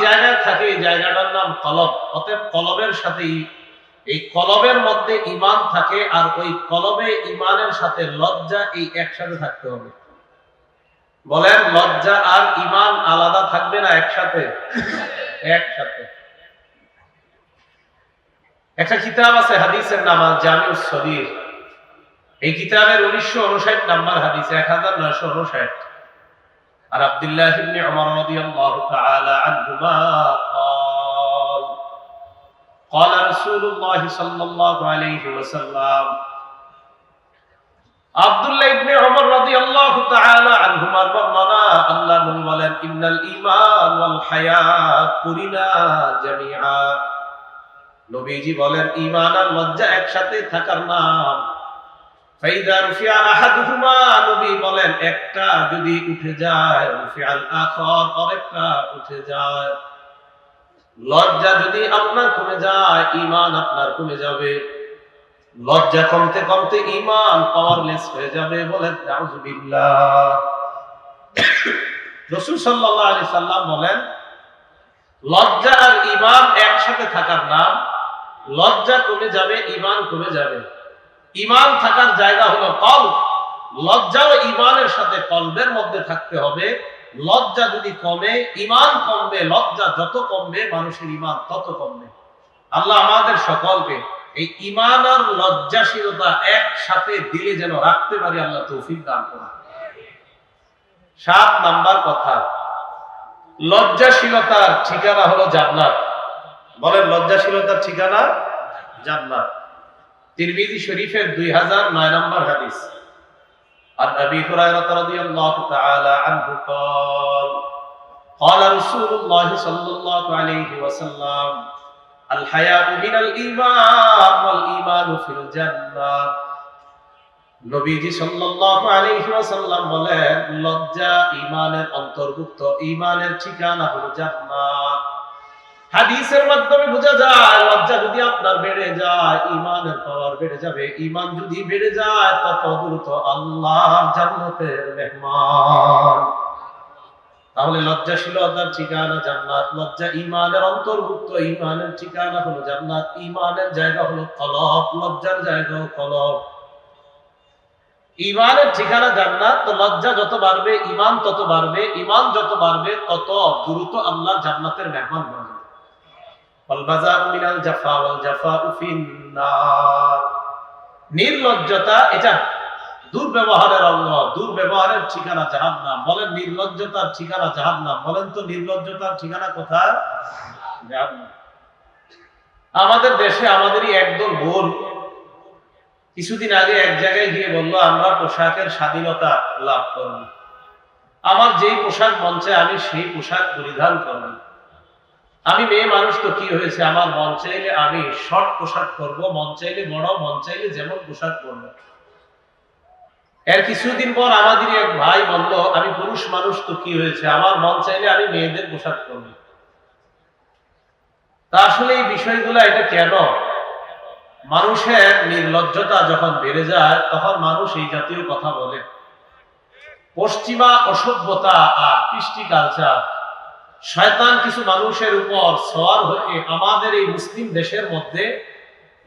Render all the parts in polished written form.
জায়গায় থাকে এই জায়গাটার নাম কলব। অতএব কলবের সাথেই, এই কলবের মধ্যে ঈমান থাকে, আর ওই কলবে ঈমানের সাথে লজ্জা এই একসাথে থাকতে হবে। বলেন, লজ্জা আর ঈমান আলাদা থাকবে না একসাথে? একসাথে। একটা কিতাব আছে হাদিসের নাম আল জামিউস সগীর। এই কিতাবের 1959 নাম্বার হাদিস, 1959। আর আব্দুল্লাহ ইবনে উমর রাদিয়াল্লাহু তাআলা আনহুমা قال قال رسول الله صلى الله عليه وسلم। আব্দুল্লাহ ইবনে উমর রাদিয়াল্লাহু তাআলা আনহুমার বর্ণনা, আল্লাহর নবী বলেন, ইন্নাল ঈমান ওয়াল হায়া কুরিনা জামিআ। নবীজি বলেন, ঈমান আর লজ্জা একসাথে থাকার নাম। ফাইদা রুফিয়া আহাদুহুমা, নবী বলেন একটা যদি উঠে যায়, রুফিয়াল আখার, আরেকটা উঠে যায়। লজ্জা যদি আপনার কমে যায়, ঈমান আপনার কমে যাবে। লজ্জা কমতে কমতে ঈমান পাওয়ারলেস হয়ে যাবে। বলেন নাউযুবিল্লাহ। রাসূল সাল্লাল্লাহু আলাইহি সাল্লাম বলেন, লজ্জা আর ঈমান একসাথে থাকার নাম। লজ্জা কমে যাবে, ঈমান কমে যাবে। ঈমান থাকার জায়গা হলো কলব। লজ্জাও ঈমানের সাথে কলবের মধ্যে থাকতে হবে। লজ্জা যদি কমে, ঈমান কমবে। লজ্জা যত কমবে, মানুষের ঈমান তত কমবে। আল্লাহ আমাদের সকলকে এই ঈমান আর লজ্জাশীলতা একসাথে দিলে যেন রাখতে পারি, আল্লাহ তৌফিক দান করুন। 7 নাম্বার কথা, লজ্জাশীলতার ঠিকানা হলো জান্নাত। বলেন, লজ্জাশীলতার ঠিকানা জান্নাত। তিরমিজি শরীফের 2009 নম্বর হাদিস। আর আবি হুরায়রা রাদিয়াল্লাহু তাআলা আনহু قال قال رسول الله صلى الله عليه وسلم الحياء من الإيمان والإيمان في الجنة। নবীজি সাল্লাল্লাহু আলাইহি ওয়াসাল্লাম বলেন, লজ্জা ঈমানের অন্তর্ভুক্ত, ঈমানের ঠিকানা হলো জান্নাত। হাদিসের মাধ্যমে বোঝা যায়, লজ্জা যদি আপনার বেড়ে যায়, ঈমানের পাওয়ার বেড়ে যাবে। ঈমান যদি বেড়ে যায়, তত দ্রুত আল্লাহর জান্নাতের মেহমান। তাহলে লজ্জাশীলতার ঠিকানা জান্নাত। লজ্জা ঈমানের অন্তর্ভুক্ত, ঈমানের ঠিকানা হলো জান্নাত। ঈমানের জায়গা হলো কলব, লজ্জার জায়গা হলো কলব। ঈমানের ঠিকানা জান্নাত, তো লজ্জা যত বাড়বে, ঈমান তত বাড়বে। ঈমান যত বাড়বে, তত দ্রুত আল্লাহর জান্নাতের মেহমান হবে। নির্লজ্জতা এটা দুর্ব্যবহারের অঙ্গ, দুর্ব্যবহারের ঠিকানা জাহান্নাম। বলেন, নির্লজ্জতার ঠিকানা জাহান্নাম। বলেন তো, নির্লজ্জতার ঠিকানা কোথায়? জাহান্নাম। আমাদের দেশে আমাদেরই একদল বোন কিছুদিন আগে এক জায়গায় গিয়ে বলল, আমরা পোশাকের স্বাধীনতা লাভ করব, আমার যেই পোশাক মন চায় আমি সেই পোশাক পরিধান করব। আমি মেয়ে মানুষ, তো কি হয়েছে, আমার মন চাইলে আমি শর্ট পোশাক পরবো, মন চাইলে বড়, মন চাইলে যেমন পোশাক পরবো। এর কিছুদিন পর আমাদের এক ভাই বলল, আমি পুরুষ মানুষ, তো কি হয়েছে, আমার মন চাইলে আমি মেয়েদের পোশাক পরবো। তা আসলে এই বিষয়গুলো এটা কেন? মানুষের নির্লজ্জতা যখন বেড়ে যায়, তখন মানুষ এই জাতীয় কথা বলে। পশ্চিমা অসভ্যতা আর কৃষ্টি কালচার, শয়তান কিছু মানুষের উপর সওয়ার হয়ে আমাদের এই মুসলিম দেশের মধ্যে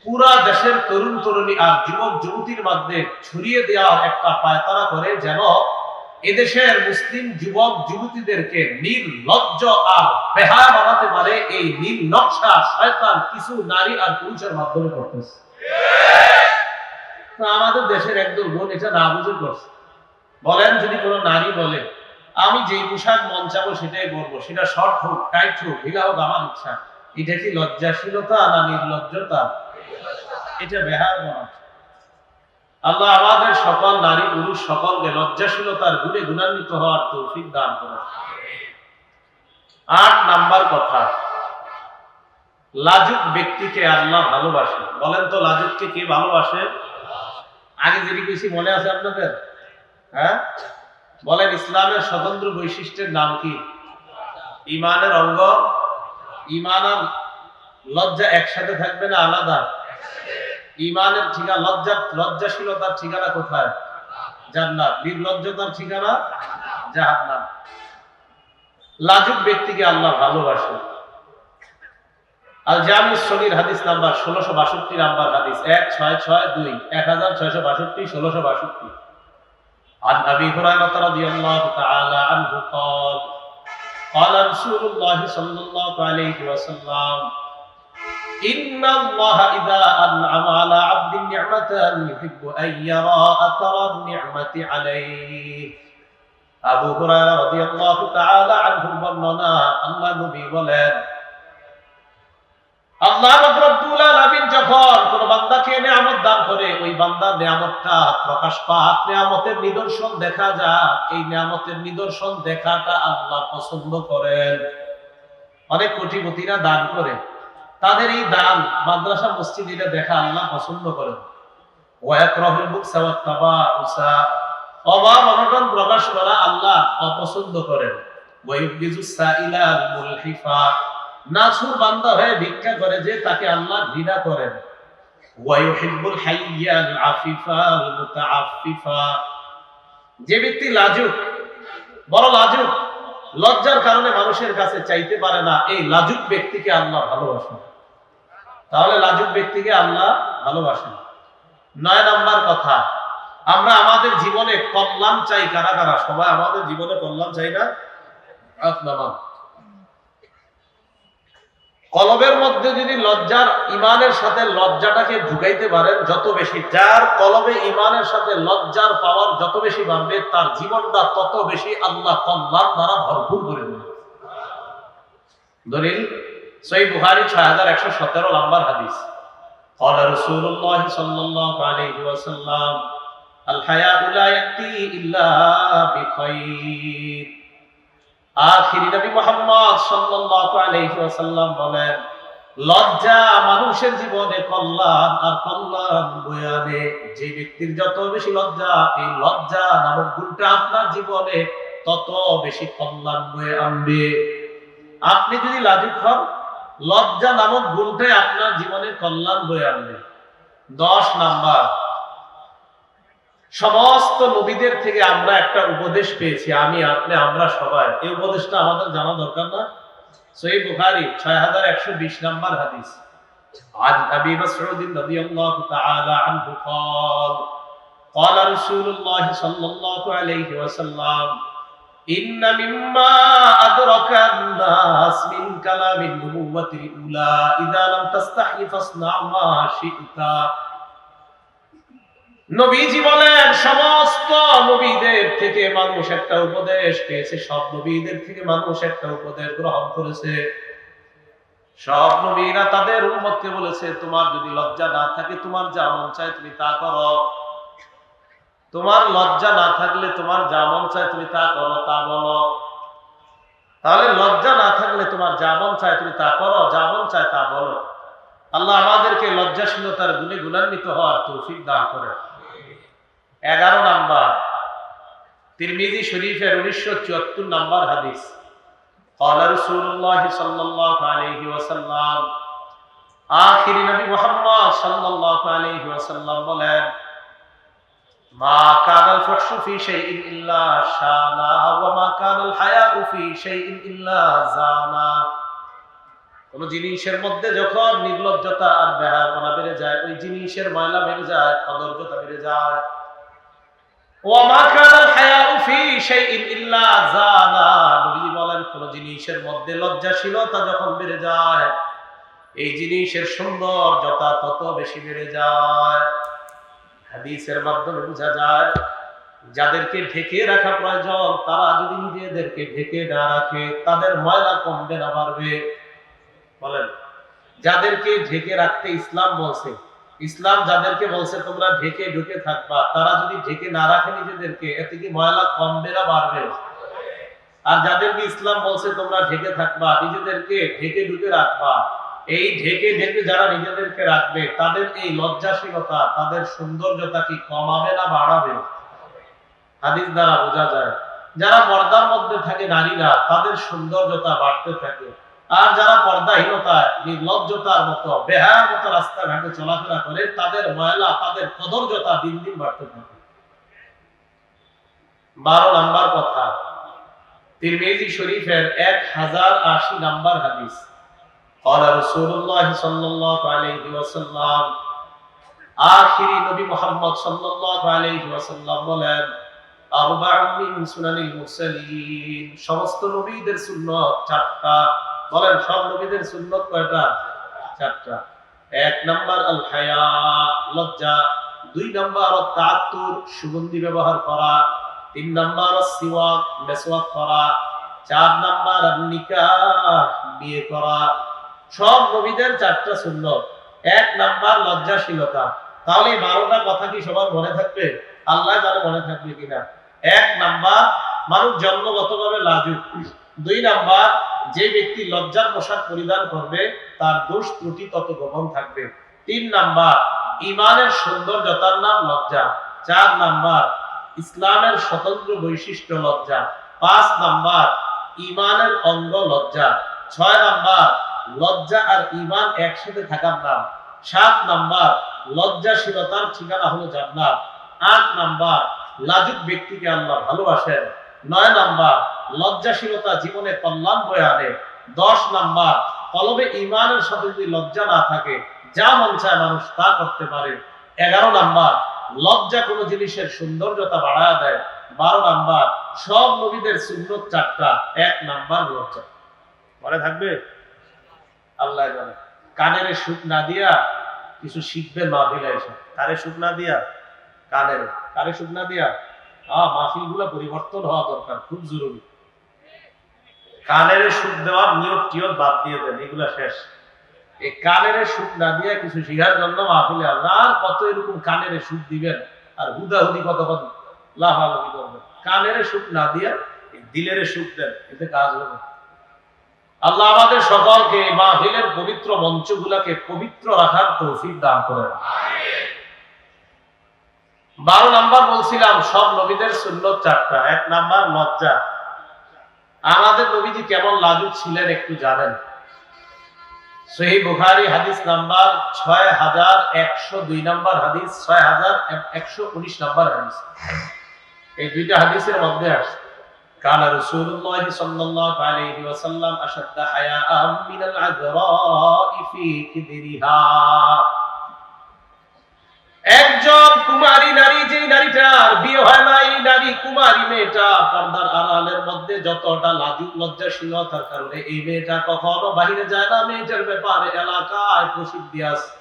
পুরা দেশের তরুণ তরুণী আর যুবক যুবতীর মধ্যে ছড়িয়ে দেওয়ার একটা পায়তারা করে, যেন এদেশের মুসলিম যুবক যুবতীদেরকে নির্লজ্জ আর বেহায়া বানাতে পারে। এই নীল নকশা শয়তান কিছু নারী আর পুরুষের মাধ্যমে করতেছে। আমাদের দেশের একদল বোন এটা না বুঝে করছে। বলেন, যদি কোনো নারী বলে, আমি যেই পোশাক মন চাবো সেটাই পরবো, সেটা শর্ট হোক, টাইট হোক, ঢিলা হোক, আমার ইচ্ছা, এটা কি লজ্জাশীলতা না নির্লজ্জতা? এটা বেহায়া। আল্লাহ আমাদের সকল নারী পুরুষ সকলকে লজ্জাশীলতার গুণে গুণান্বিত হওয়ার তৌফিক দান করুন। 8 নাম্বার কথা, লাজুক ব্যক্তিকে আল্লাহ ভালোবাসে। বলেন তো, লাজুককে কে ভালোবাসে? আগে যেটি বেশি মনে আছে আপনাদের? হ্যাঁ, বলেন, ইসলামের স্বতন্ত্র বৈশিষ্ট্যের নাম কি? ঈমানের অঙ্গ। ঈমান আর লজ্জা একসাথে থাকবে না আলাদা? ঈমানের ঠিকানা লজ্জাশীলতার ঠিকানা কোথায়? জান্নাত। নির্লজ্জতার ঠিকানা জাহান্নাম। লাজুক ব্যক্তিকে আল্লাহ ভালোবাসেন। আল জামিউস সগীর হাদিস নাম্বার 1662 নাম্বার হাদিস 1662 1662 1662 عن أبي هريرة رضي الله تعالى عنه قال قال رسول الله صلى الله عليه وسلم إن الله إذا أنعم على عبد نعمة يحب أن يرى أثر النعمة عليه আবু হুরায়রা রাদিয়াল্লাহু তাআলা আনহুর বর্ণনা, আল্লাহ নবী বলেন, আল্লাহ রাব্বুল আলামিন যখন কোন বান্দাকে নিয়ামত দান করে, ওই বান্দার নিয়ামতটা প্রকাশ পাক, নিয়ামতের নিদর্শন দেখা যায়, এই নিয়ামতের নিদর্শন দেখাটা আল্লাহ পছন্দ করেন। অনেক কোটিপতিরা দান করে, তাদের এই দান মাদ্রাসা মসজিদে দেখা আল্লাহ পছন্দ করেন। ওয়ায়াকরাহুল বুকসা ওয়াত তাবাউসা, অভাব অনটন প্রকাশ করা আল্লাহ অপছন্দ করেন। ওয়ায়ুবিজুস সাইলাল মুলহিফা, নাসুর বান্দা হয়ে ভিক্ষা করে যে, তাকে আল্লাহ ঘৃণা করেন। ওয়ায়ুহিব্বুল হাইয়াল আফিফাল মুতাআফফিফা, যে ব্যক্তি লাজুক, বড় লাজুক, লজ্জার কারণে মানুষের কাছে চাইতে পারে না, এই লাজুক ব্যক্তিকে আল্লাহ ভালোবাসেন। তাহলে লাজুক ব্যক্তিকে আল্লাহ ভালোবাসেন। 9 নাম্বার কথা, আমরা আমাদের জীবনে কল্যাণ চাই। কারা কারা? সবাই আমাদের জীবনে কল্যাণ চাই না? কলবের মধ্যে যদি লজ্জার, ইমানের সাথে লজ্জাটাকে ঢুকাইতে পারেন যত বেশি, যার কলবে ইমানের সাথে লজ্জার পাওয়ার যত বেশি বাড়বে, তার জীবনটা তত বেশি আল্লাহ কল্যাণ দ্বারা ভরপুর করে দেবে। দলিল সহিহ বুখারী 6117 নাম্বার হাদিস। قال رسول الله صلى الله عليه وسلم الحياء لا يأتي إلا بخير। আখিরি নবী মুহাম্মদ সাল্লাল্লাহু আলাইহি ওয়াসাল্লাম বলেন, লজ্জা মানুষের জীবনে কল্যাণ আর কল্যাণ বয়ে আনে। যে ব্যক্তির যত বেশি লজ্জা, এই লজ্জা নামক গুণটা আপনার জীবনে তত বেশি কল্যাণ বয়ে আনবে। আপনি যদি লাজুক হন, লজ্জা নামক গুণটাই আপনার জীবনে কল্যাণ বয়ে আনবে। 10 নাম্বার, সমস্ত নবীদের থেকে আমরা একটা উপদেশ পেয়েছি, আমি, আপনি, আমরা সবাই। এই উপদেশটা আমাদের জানা দরকার না? সহিহ বুখারী 6120 নাম্বার হাদিস। عن أبي مسعود رضي الله تعالى عنه قال قال رسول الله صلى الله عليه وسلم إن مما أدرك الناس من كلام النبوة الأولى إذا لم تستحي فاصنع ما شئت। নবীজি বলেন, সমস্ত নবীদের থেকে মানুষ একটা উপদেশ পেয়েছে, সব নবীদের থেকে মানুষ একটা উপদেশ গ্রহণ করেছে। সব নবীরা তাদের উম্মতকে বলেছে, তোমার যদি লজ্জা না থাকে, তোমার যা মন চায় তুমি তা করো। তোমার লজ্জা না থাকলে তোমার যা মন চায় তুমি তা করো, তা বলো। তাহলে লজ্জা না থাকলে তোমার যা মন চায় তুমি তা করো, যা মন চায় তা বলো। আল্লাহ আমাদেরকে লজ্জাশীলতার গুণে গুণান্বিত হওয়ার তৌফিক দান করেন। 11 নাম্বার, তিরমিজি শরীফের 1974 নাম্বার হাদিস। قال رسول الله صلى الله عليه وسلم, আখিরি নবী মুহাম্মদ সাল্লাল্লাহু আলাইহি ওয়াসাল্লাম বলেন, মা কানাল ফাহশু ফি শাইইন ইল্লা শানা ওয়া মা কানাল হায়াউ ফি শাইইন ইল্লা জানা। কোন জিনিসের মধ্যে যখন নির্লজ্জতা আর বেহায়াপনা বেড়ে যায়, ওই জিনিসের ময়লা বেড়ে যায়, কদর্যতা বেড়ে যায়। ওয়া মা কানাল হায়াউ ফি শাইইন ইল্লা জানা, নবী বলেন, কোন জিনিসের মধ্যে লজ্জাশীলতা যখন বেড়ে যায়, এই জিনিসের সৌন্দর্যতা তত বেশি বেড়ে যায়। হাদিসের মাধ্যমে বোঝা যায়, যাদেরকে ঢেকে রাখা প্রয়োজন, তারা যদি নিজেদেরকে ঢেকে না রাখে, তাদের ময়লা কমবে না বাড়বে। বলেন, যাদেরকে ঢেকে রাখতে ইসলাম বলছে, ইসলাম যাদেরকে বলছে তোমরা ঢেকে ঢুকে থাকবা, তারা যদি ঢেকে না রাখে নিজেদেরকে, এতে কি ময়লা কমবে না বাড়বে? আর যাদেরকে ইসলাম বলছে তোমরা ঢেকে থাকবা, নিজেদেরকে ঢেকে ঢুকে রাখবা, এই ঢেকে ঢেকে যারা নিজেদেরকে রাখবে, তাদের এই লজ্জাশীলতা, তাদের সৌন্দর্যতা কি কমাবে না বাড়াবে? হাদিস দ্বারা বোঝা যায়, যারা পর্দার মধ্যে থাকে নারীরা, তাদের সৌন্দর্যতা বাড়তে থাকে। আর যারা পর্দাহীনতায়, নির্লজ্জতার মতো, বেহায়ার মতো রাস্তাঘাটে চলাফেরা করে, তাদের ময়লা, তাদের কদর্যতা দিন দিন বাড়তে থাকে। 12 নাম্বার কথা, তিরমিজি শরীফের 1080 নাম্বার হাদিস। قال رسول الله صلى الله عليه وسلم আখিরি নবী মুহাম্মদ সাল্লাল্লাহু আলাইহি ওয়াসাল্লাম বলেন, আরবাউন মিন সুনানিল মুরসালিন, সমস্ত নবীদের সুন্নাত চারটা। বলেন, সব নবীদের সুন্নাত কয়টা? চারটা। এক নাম্বার আল হায়া, লজ্জা। দুই নাম্বার তাআত্তুর, সুগন্ধি ব্যবহার করা। তিন নাম্বার সিওয়াক, মেসওয়াক করা। চার নাম্বার নিকাহ, বিয়ে করা। সব নবীদের চারটা সুন্নাত। এক নাম্বার লজ্জাশীলতা। তাহলে 12টা কথা কি সবার মনে থাকবে? আল্লাহ জানে মনে থাকবে কিনা। এক নাম্বার, মানুষ জন্মগতভাবে লাজুক। দুই নাম্বার, যে ব্যক্তি লজ্জার পোশাক পরিধান করবে তার দোষ ত্রুটি তত গোপন থাকবে। তিন নাম্বার, ইমানের সৌন্দর্যতার নাম লজ্জা। চার নাম্বার, ইসলামের স্বতন্ত্র বৈশিষ্ট্য লজ্জা। পাঁচ নাম্বার, ইমানের অঙ্গ লজ্জা। ছয় নাম্বার, লজ্জা আর ইমান একসাথে থাকার নাম। সাত নাম্বার, লজ্জাশীলতার ঠিকানা হলো জান্নাত। আট নাম্বার, লাজুক ব্যক্তিকে আল্লাহ ভালোবাসেন। নয় নাম্বার, লজ্জাশীলতা জীবনে কল্যাণ বয়ে আনে। 10 নাম্বার, কলবে ইমানের সাথে যদি লজ্জা না থাকে, যা মন চায় মানুষ তা করতে পারে। 11 নাম্বার, লজ্জা কোনো জিনিসের সৌন্দর্যতা বাড়ায় দেয়। 12 নাম্বার, সব নবীদের সুন্নত চারটা। 1 নাম্বার লজ্জা। মনে থাকবে? আল্লাহ জানে। কানের সুখ না দিয়া কিছু শিখবেন মাহফিলে এসে। কানে সুখ না দিয়া, কানে সুখ না দিয়া মাহফিল গুলা পরিবর্তন হওয়া দরকার, খুব জরুরি। কানের সুখ দেওয়ার নিয়ত টিয়ত বাদ দিয়ে দেন, এগুলা শেষ। এই কানের সুখ না দিয়া কিছু শিখার জন্য মাহফিলে আর কত এরকম কানের সুখ দিবেন আর হুদাহুদি কত কত লাফালাফি করবেন। কানের সুখ না দিয়া দিলের সুখ দেন, এতে কাজ হবে। আল্লাহ আমাদের সকলকে মাহফিলের পবিত্র মঞ্চগুলাকে পবিত্র রাখার তৌফিক দান করেন। 12 নাম্বার বলছিলাম, সব নবীদের সুন্নত চারটা। 1 নাম্বার লজ্জা। আমাদের নবীজি কেমন লাজুক ছিলেন একটু জানেন? সহিহ বুখারী হাদিস নাম্বার 6102 নাম্বার হাদিস, 6119 নাম্বার হাদিস। এই দুইটা হাদিসের মধ্যে আসে, কানা রাসূলুল্লাহ সাল্লাল্লাহু আলাইহি ওয়াসাল্লাম আশাদ্দা হায়াআম মিনাল আযরা'i ফি কিদরিহা। একজন কুমারী নারী, যে নারীটার বিয়ে হয় না, এই নারী কুমারী মেয়েটা পর্দার আড়ালের মধ্যে যতটা লাজুক লজ্জাশীলতার কারণে এই মেয়েটা কখনো বাহিরে যায় না। মেয়েটার ব্যাপারে এলাকায় প্রসিদ্ধি আছে,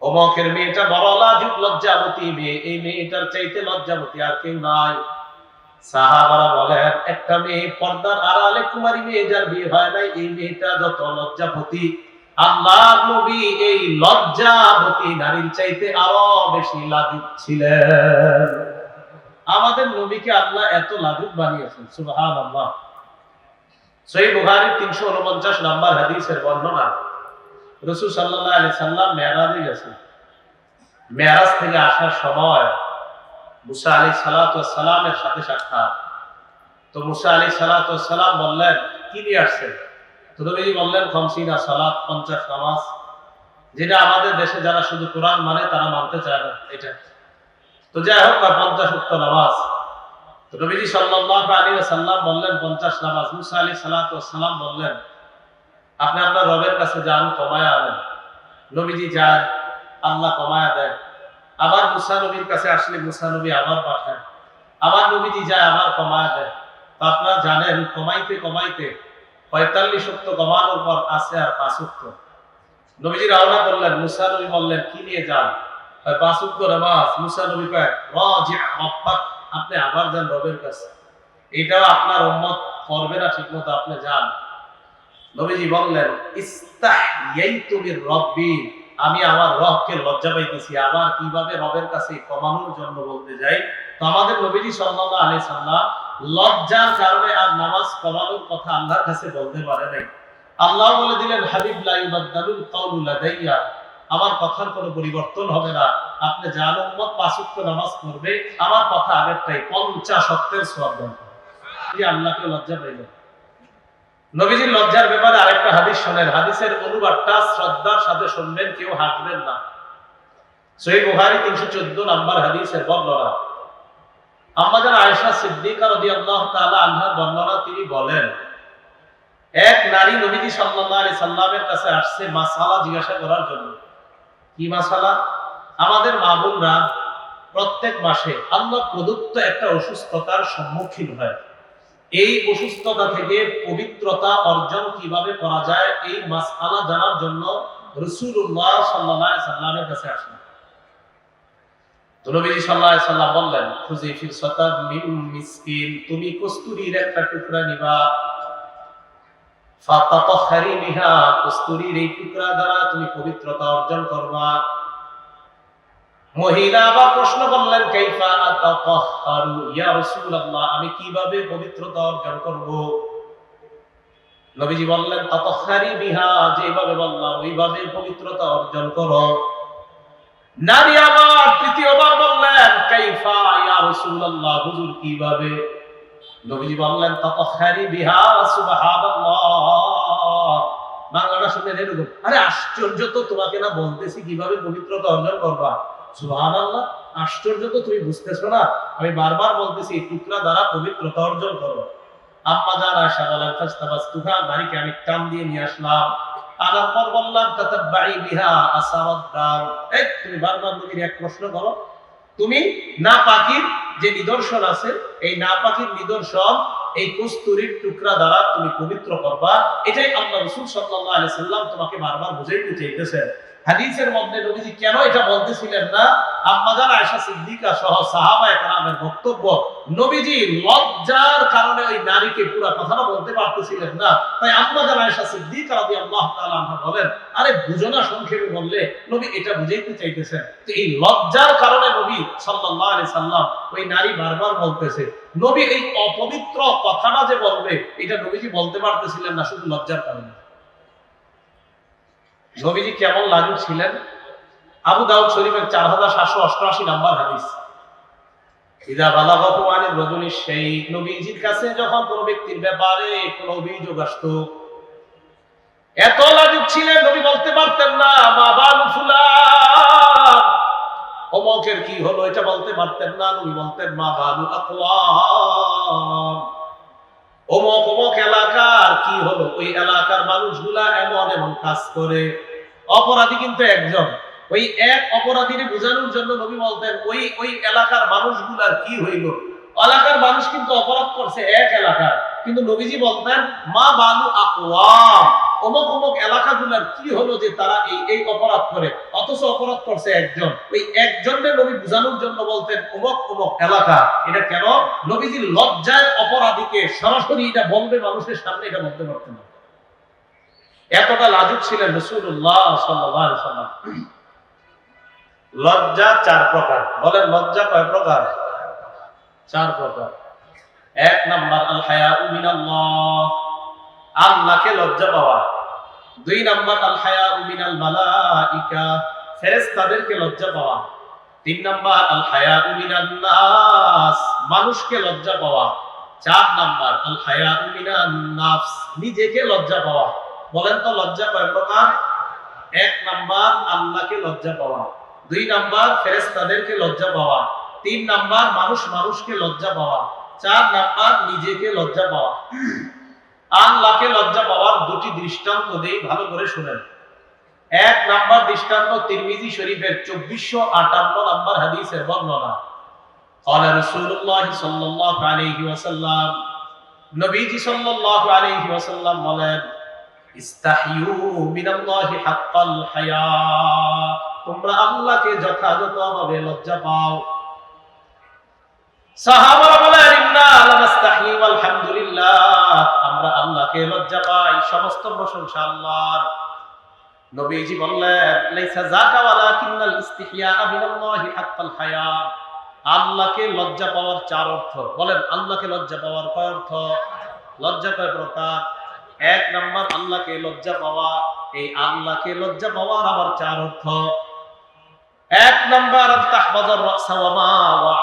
অমকের মেয়েটা বড় লাজুক লজ্জাবতী মেয়ে, এই মেয়েটার চাইতে লজ্জাবতী আর কেউ নাই। সাহাবারা বলেন, একটা মেয়ে পর্দার আড়ালে কুমারী মেয়ে যার বিয়ে হয় নাই, এই মেয়েটা যত লজ্জাবতী, আল্লাহর নবী এই লজ্জাবতী নারীর চাইতে আরো বেশি লাজুক ছিলেন। আমাদের নবীকে আল্লাহ এত লাজুক বানিয়েছেন, সুবহানাল্লাহ। সহিহ বুখারী 349 নাম্বার হাদিসের বর্ণনা, রাসূল সাল্লাল্লাহু আলাইহি সাল্লাম মেরাজে গেছেন। মেরাজ থেকে আসার সময় মুসা আলাইহিস সালাতু ওয়াস সালামের সাথে সাক্ষাৎ। তো মুসা আলাইহিস সালাতু ওয়াস সালাম বললেন, কি নিয়ে আসছেন? তো নবীজি বললেন, 50 সালাত, 50 নামাজ, যেটা আমাদের দেশে যারা শুধু কোরআন মানে তারা মানতে চায় না এটা। তো যাই হোক, 50 ওয়াক্ত নামাজ। তো নবীজি সাল্লাল্লাহু আলাইহি ওয়াসাল্লাম বললেন 50 নামাজ। মুসা আলাইহিস সালাতু ওয়াস সালাম বললেন, আপনি আপনার রবের কাছে যান, কমায়া আনেন। নবীজি যান, আল্লাহ কমায়া দেয়। আবার মুসা নবীর কাছে আসলে মুসা নবী আবার পাঠায়, আবার নবীজি যায়, আবার কমায়া দেয়। তো আপনারা জানেন, কমাইতে কমাইতে 45 ওয়াক্ত কমানোর পর আছে আর 5 ওয়াক্ত। নবীজি রওনা করলেন, মুসা নবী বললেন, কি নিয়ে যান? 5 ওয়াক্ত নামাজ। মুসা নবী কয়, রাজি রাব্বাক, আপনি আবার যান রবের কাছে, এটাও আপনার উম্মত করবে না ঠিকমতো, আপনি যান। নবীজি বললেন, ইস্তাহইয়াইতু বির রাব্বি, আমি আমার রবকে লজ্জা পাইতেছি, আবার কিভাবে রবের কাছে কমানোর জন্য বলতে যাই। তো আমাদের নবীজি সাল্লাল্লাহু আলাইহি সাল্লাম লজ্জার কারণে আর নামাজ কমানোর কথা আল্লাহর কাছে বলতে পারে নাই। আল্লাহ বলে দিলেন, হাবিব লা ইউবাদদালুল কাউলু লাদাইয়া, আমার কথার কোনো পরিবর্তন হবে না, আপনি যান, উম্মত 5 ওয়াক্ত নামাজ পড়বে, আমার কথা আগেরটাই, 50 ওয়াক্তের সওয়াব দেন। এই আল্লাহকে লজ্জা পাইলেন। নবীজির লজ্জার ব্যাপারে আরেকটা হাদিস শোনেন, হাদিসের অনুবাদটা শ্রদ্ধার সাথে শুনবেন, কেউ হাসবেন না। সহিহ বুখারী 314 নাম্বার হাদিসের বর্ণনা, আম্মা জান আয়েশা সিদ্দিকা রাদিয়াল্লাহু তাআলা আনহা বর্ণনা, তিনি বলেন, এক নারী নবীজি সাল্লাল্লাহু আলাইহি সাল্লামের কাছে আসছে মাসআলা জিজ্ঞাসা করার জন্য। কি মাসআলা? আমাদের মা বোনরা প্রত্যেক মাসে আল্লাহ প্রদত্ত একটা অসুস্থতার সম্মুখীন হয়। এই অসুস্থতা থেকে পবিত্রতা অর্জন কিভাবে করা যায়, এই মাসআলা জানার জন্য রাসূলুল্লাহ সাল্লাল্লাহু আলাইহি সাল্লামের কাছে আসলেন। তো নবীজি সাল্লাল্লাহু আলাইহি সাল্লাম বললেন, খুজি ফিরসাতাম মিন মিসকিন, তুমি কস্তুরীর একটা টুকরা নিবা, ফাতাতাহহারি বিহা, কস্তুরীর এই টুকরা দ্বারা তুমি পবিত্রতা অর্জন করবা। মহিলা আবার প্রশ্ন করলেন, কাইফা আতাতাহহারু ইয়া রাসূলুল্লাহ, আমি কিভাবে পবিত্রতা অর্জন করব? নবীজি বললেন, তাতাহহারি বিহা, যেভাবে বললাম ওইভাবে পবিত্রতা অর্জন করো। নারী আবার তৃতীয়বার বললেন, কাইফা ইয়া রাসূলুল্লাহ, হুজুর কিভাবে? নবীজি বললেন, তাতাহহারি বিহা সুবহানাল্লাহ। বাংলাটা শুনে এরকম, আরে আশ্চর্য তো, তোমাকে না বলতেছি কিভাবে পবিত্রতা অর্জন করবা। সুবহানাল্লাহ, আশ্চর্য তো, তুমি বুঝতেছো না? আমি বারবার বলতেছি এই টুকরা দ্বারা পবিত্রতা অর্জন করো। আম্মা জান আয়েশা বলেন, ফাস্তাবাসতুহা, নারীকে আমি টান দিয়ে নিয়ে আসলাম। আনার পর বললাম, তাতাব্বাই বিহা আসারাদ দার, এই তুমি বারবার নবীর এক প্রশ্ন করো, তুমি নাপাকির যে নিদর্শন আছে, এই নাপাকির নিদর্শন এই কস্তুরীর টুকরা দ্বারা তুমি পবিত্র করবা। এটাই আল্লাহ রাসূল সাল্লাল্লাহু আলাইহি সাল্লাম তোমাকে বারবার বুঝাইতে চাইতেছেন। হাদিসের মধ্যে নবীজি কেন এটা বলতেছিলেন না? আম্মা জান আয়েশা সিদ্দিকা সহ সাহাবায়ে কেরামের বক্তব্য, নবীজি লজ্জার কারণে ওই নারীকে পুরো কথাটা বলতে পারতেছিলেন না। তাই আম্মা জান আয়েশা সিদ্দিকা রাদিয়াল্লাহু তাআলা আনহা বলেন, আরে বুঝো না, সংক্ষেপে বললে নবী এটা বুঝাইতে চাইতেছেন। তো এই লজ্জার কারণে নবী সাল্লাল্লাহু আলাইহি সাল্লাম ওই নারী বারবার বলতেছে। নবী এই অপবিত্র কথাটা যে বলবে, এটা নবীজি বলতে পারতেছিলেন না শুধু লজ্জার কারণে। নবীজি কেমন লাজুক ছিলেন? আবু দাউদ শরীফের 4788 নাম্বার হাদিস, ইযা বালাগাহু আনির রাজুলি শাই, নবীজির কাছে যখন কোন ব্যক্তির ব্যাপারে কোন অভিযোগ আসতো, এত লাজুক ছিলেন, নবী বলতে পারতেন না মা বালু ফুলান, অমুকের কি হলো, এটা বলতে পারতেন না। নবী বলতেন মা বালু আকওয়াম, অমুক অমুক এলাকার কি হলো, ওই এলাকার মানুষগুলা এমন এমন কাজ করে। অপরাধী কিন্তু একজন, ওই এক অপরাধীকে বোঝানোর জন্য নবী বলতেন ওই ওই এলাকার মানুষগুলার কি হইল। এলাকার মানুষ কিন্তু অপরাধ করছে এক এলাকার, কিন্তু নবীজি বলতেন মা বালু আকওয়াম, অমুক অমুক এলাকাগুলার কি হলো যে তারা এই এই অপরাধ করে, অথচ অপরাধ করছে একজন। ওই একজনের নবী বোঝানোর জন্য বলতেন অমুক অমুক এলাকা। এটা কেন? নবীজির লজ্জায় অপরাধীকে সরাসরি এটা বলবে মানুষের সামনে, এটা বলতে পারতেন না। এতটা লাজুক ছিলেন রাসূলুল্লাহ সাল্লাল্লাহু আলাইহি ওয়াসাল্লাম। লজ্জা 4 প্রকার। বলেন, লজ্জা কয় প্রকার? 4 প্রকার। 1 নাম্বার আল হায়াউ মিনাল্লাহ, আল্লাহকে লজ্জা পাওয়া। 2 নাম্বার আল হায়াউ মিনাল মালাইকা, ফেরেশতাদেরকে লজ্জা পাওয়া। 3 নাম্বার আল হায়াউ মিনান নাস, মানুষকে লজ্জা পাওয়া। 4 নাম্বার আল হায়াউ মিনান নাফস, নিজেকে লজ্জা পাওয়া। বলেন তো লজ্জা কয় প্রকার? 1 নাম্বার আল্লাহকে লজ্জা পাওয়া, 2 নাম্বার ফেরেশতাদেরকে লজ্জা পাওয়া, 3 নাম্বার মানুষ মানুষকে লজ্জা পাওয়া, 4 নাম্বার নিজেকে লজ্জা পাওয়া। আল্লাহকে লজ্জা পাওয়ার 2টি দৃষ্টান্ত দেই, ভালো করে শুনেন। 1 নাম্বার দৃষ্টান্ত তিরমিজি শরীফের 2458 নাম্বার হাদিসের বর্ণনা। قال رسول الله صلى الله عليه وسلم, নবীজি সাল্লাল্লাহু আলাইহি ওয়াসাল্লাম বলেন, ইস্তাহিয়ু মিনাল্লাহি হাক্কাল হায়া, তোমরা আল্লাহকে যথাযথভাবে লজ্জা পাও। সাহাবারা বলেন, ইন্না লানাস্তাহি ওয়াল হামদুলিল্লাহ, আমরা আল্লাহকে লজ্জা পাই, সমস্ত প্রশংসা আল্লাহর। নবীজি বললেন, লাইসা যাকা ওয়ালাকিন্নাল ইস্তিহিয়া মিনাল্লাহি হাক্কাল হায়া, আল্লাহকে লজ্জা পাওয়ার 4 অর্থ। বলেন, আল্লাহকে লজ্জা পাওয়ার কয় অর্থ? লজ্জা কয় প্রকার? 1 নাম্বার আল্লাহকে লজ্জা পাওয়া, এই আল্লাহকে লজ্জা পাওয়ার আবার 4 অর্থ। 1 নাম্বার তাহফাজুর রাসা ওয়া মা ওয়া,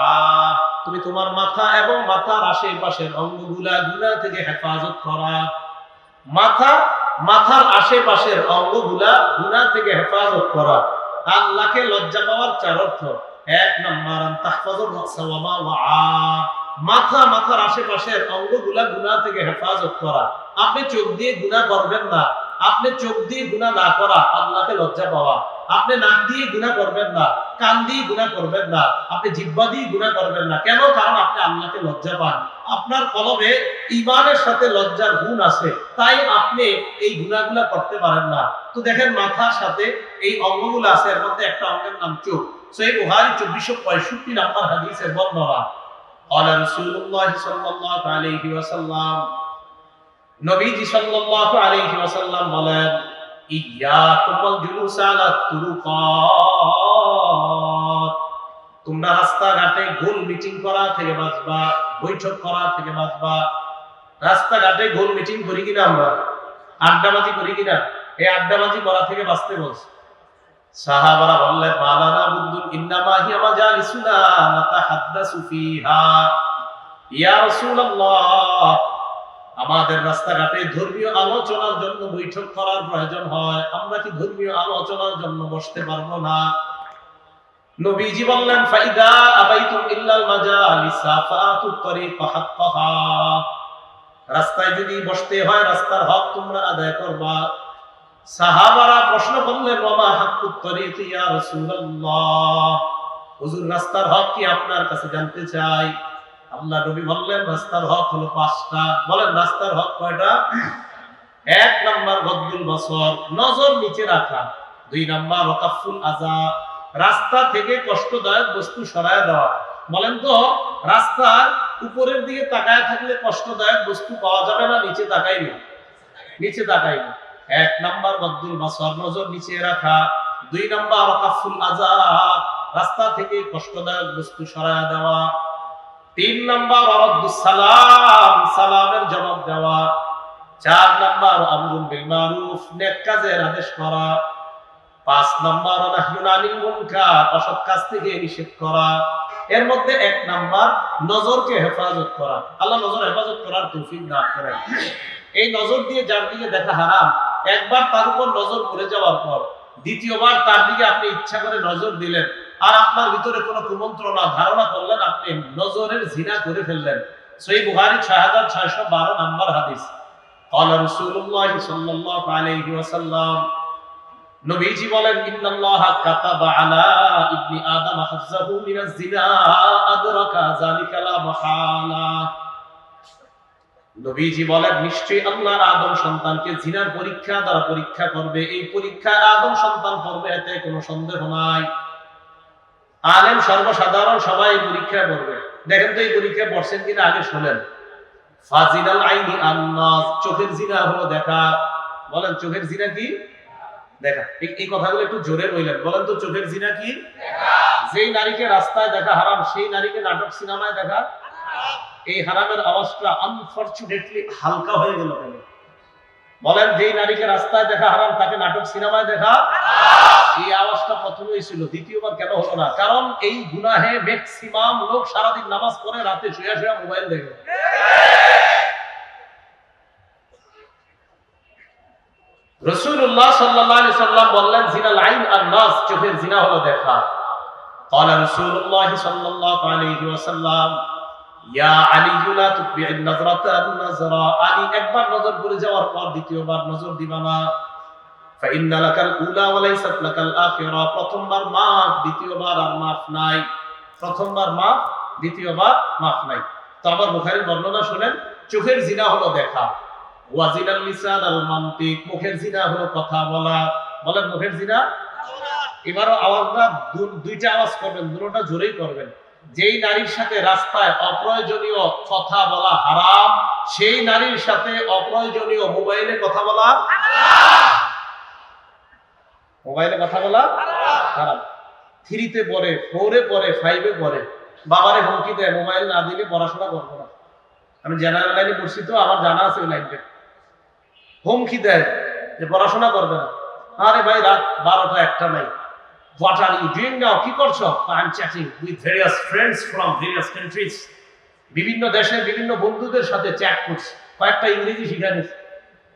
তুমি তোমার মাথা এবং মাথার আশেপাশের অঙ্গগুলা গুনাহ থেকে হেফাজত করা। মাথা, মাথার আশেপাশের অঙ্গগুলা গুনাহ থেকে হেফাজত করা। আল্লাহকে লজ্জা পাওয়ার 4 অর্থ। এক নাম্বার তাহফাজুর রাসা ওয়া মা ওয়া, মাথার আশেপাশের অঙ্গগুলা গুনাহ থেকে হেফাজত করা। আপনি চোখ দিয়ে গুনাহ করবেন না, আপনি চোখ দিয়ে গুনাহ না করা আল্লাহকে লজ্জা পাওয়া। আপনি নাক দিয়ে গুনাহ করবেন না, কান দিয়ে গুনাহ করবেন না, আপনি জিহ্বা দিয়ে গুনাহ করবেন না। কেন? কারণ আপনি আল্লাহকে লজ্জা পান। আপনার কলবে ঈমানের সাথে লজ্জার গুণ আছে, তাই আপনি এই গুনাহগুলা করতে পারেন না। তো দেখেন, মাথার সাথে এই অঙ্গগুলো আছে, এর মধ্যে একটা অঙ্গের নাম চোখ। সহিহ বুখারী 2465 নাম্বার হাদিসের বর্ণনা। قال رسول الله صلى الله عليه وسلم, নবীজি সাল্লাল্লাহু আলাইহি ওয়াসাল্লাম বলেন, ইয়্যাকুম ওয়াল জুলুস আলা তুরুকাত, তোমরা রাস্তাঘাটে গোল মিটিং করা থেকে বাঁচবা, বৈঠক করা থেকে বাঁচবা। রাস্তাঘাটে গোল মিটিং করি কিনা আমরা, আড্ডাবাজি করি কিনা, এই আড্ডাবাজি করা থেকে বাঁচতে বলছে। সাহাবারা বললেন, মালানা বুদ্দুন ইন্নামা হিয়া মাজালিসুনা নাতাহাদ্দাসু ফিহা, ইয়া রাসূলুল্লাহ, আমাদের রাস্তাঘাটে ধর্মীয় আলোচনার জন্য বৈঠক করার প্রয়োজন হয়, আমরা কি ধর্মীয় আলোচনার জন্য বসতে পারবো না? নবীজি বললেন, ফাইদা আবাইতুম ইল্লাল মাজালিসা ফাআতুত তরিকা হাক্কাহা, রাস্তায় যদি বসতে হয় রাস্তার হক তোমরা আদায় করবা। সাহাবারা প্রশ্ন করলেন, ওয়া মা হাক্কুত তরিক ইয়া রাসূলুল্লাহ, হুজুর রাস্তার হক কি আপনার কাছে জানতে চাই। আল্লাহ নবী বললেন, রাস্তার হক হলো 5টা। বলেন, রাস্তার হক কয়টা? 1 নাম্বার গদ্দুল বসর, নজর নিচে রাখা। 2 নাম্বার ওয়াকাফুল আযা, রাস্তা থেকে কষ্টদায়ক বস্তু সরায় দেওয়া। বলেন তো, রাস্তার উপরের দিকে তাকায় থাকলে কষ্টদায়ক বস্তু পাওয়া যাবে না, নিচে তাকাইলে? নিচে তাকাইলে। 1 নাম্বার গদ্দুল বসর, নজর নিচে রাখা। 2 নাম্বার ওয়াকাফুল আযা, রাস্তা থেকে কষ্টদায়ক বস্তু সরায় দেওয়া। 3 নাম্বার ওয়ারাদ্দুস সালাম, সালামের জবাব দেওয়া। 4 নাম্বার আমরুল বিল মারুফ, নেক কাজের আদেশ করা। 5 নাম্বার নাহয়ুন আনিল মুনকার, অসৎ কাজ থেকে নিষেধ করা। এর মধ্যে 1 নাম্বার নজরকে হেফাজত করা। আল্লাহ নজর হেফাজত করার তৌফিক দান করেন। এই নজর দিয়ে যার দিকে দেখা হারাম, একবার তার উপর নজর পড়ে যাওয়ার পর দ্বিতীয়বার তার দিকে আপনি ইচ্ছা করে নজর দিলেন, আর আপনার ভিতরে কোনো কুমন্ত্রণা ধারণা করলেন, আপনি নজরের জিনা করে ফেললেন। সহিহ বুখারী 6612 নাম্বার হাদিস। قال رسول الله صلى الله عليه وسلم, নবীজি বলেন, ইন্নাল্লাহা কাতাবা আলা ইবনি আদম হাজ্জাহু মিনাজ জিনা আদরাকা যালিকা লা মাহালা। নবীজি বলেন, নিশ্চয়ই আল্লাহ আদম সন্তানকে জিনার পরীক্ষা দ্বারা পরীক্ষা করবে। এই পরীক্ষায় আদম সন্তান পড়বে, এতে কোনো সন্দেহ নাই। আলেম সর্বসাধারণ সবাই পরীক্ষা করবে। দেখেন তো এই পরীক্ষায় পড়ছেন কিনা আগে শোনেন। ফাজিলাল আইনি আন্নাস, চোখের জিনা হলো দেখা। বলেন, চোখের জিনা কি? দেখা। এই কথাগুলো একটু জোরে বললেন। বলেন তো, চোখের জিনা কি? দেখা। যেই নারীকে রাস্তায় দেখা হারাম, সেই নারীকে নাটক সিনেমায় দেখা হারাম। এই হারামের আওয়াজটা আনফরচুনেটলি হালকা হয়ে গেল কেন? বলেন, যেই নারীকে রাস্তায় দেখা হারাম, তাকে নাটক সিনেমায় দেখা হারাম। এই আওয়াজটা প্রথমেই ছিল, দ্বিতীয়বার কেন হলো না? কারণ এই গুনাহে ম্যাক্সিমাম লোক সারাদিন নামাজ পড়ে, রাতে শুয়ে শুয়ে মোবাইল দেখে। রাসূলুল্লাহ সাল্লাল্লাহু আলাইহি সাল্লাম বললেন, জিনাল আইন আন-নাস, চোখের জিনা হলো দেখা। قال رسول الله صلى الله عليه وسلم, ইয়া আলী লা তুবি'ন নাযরাতা আন-নাযরা, আলী একবার নজর পড়ে যাওয়ার পর দ্বিতীয়বার নজর দিবা না। ফাইন্না লাকাল উলা ওয়া লাইসাত লাকাল আখিরা, প্রথমবার মাফ, দ্বিতীয়বার আর মাফ নাই। প্রথমবার মাফ, দ্বিতীয়বার মাফ নাই। তো আবার বুখারীর বর্ণনা শুনেন, চোখের জিনা হলো দেখা। ওয়া জিনাল লিসান আল মানতিক, মুখের জিনা হলো কথা বলা। বলেন, মুখের জিনা। এবারও আওয়াজটা দুইটা আওয়াজ করবেন, দুটোটা জোরেই করবেন। যেই নারীর সাথে রাস্তায় অপ্রয়োজনীয় কথা বলা হারাম, সেই নারীর সাথে অপ্রয়োজনীয় মোবাইলে কথা বলা হারাম। মোবাইলে কথা বলা হারাম। 3-তে পড়ে, 4-এ পড়ে, 5-এ পড়ে, বাবারে হুমকি দেয়, মোবাইল না দিলে পড়াশোনা করবো না। আমি জেনারেল লাইনে পড়ছি তো আমার জানা আছে ওই লাইনটা। হুমকি দেয় যে পড়াশোনা করবে না। আরে ভাই, রাত 12টা 1টা নাই। What are you doing now? কি করছো? I'm chatting with various friends from various countries. বিভিন্ন দেশের বিভিন্ন বন্ধুদের সাথে চ্যাট করছি। কয়েকটা ইংরেজি শিখে নিচ্ছি।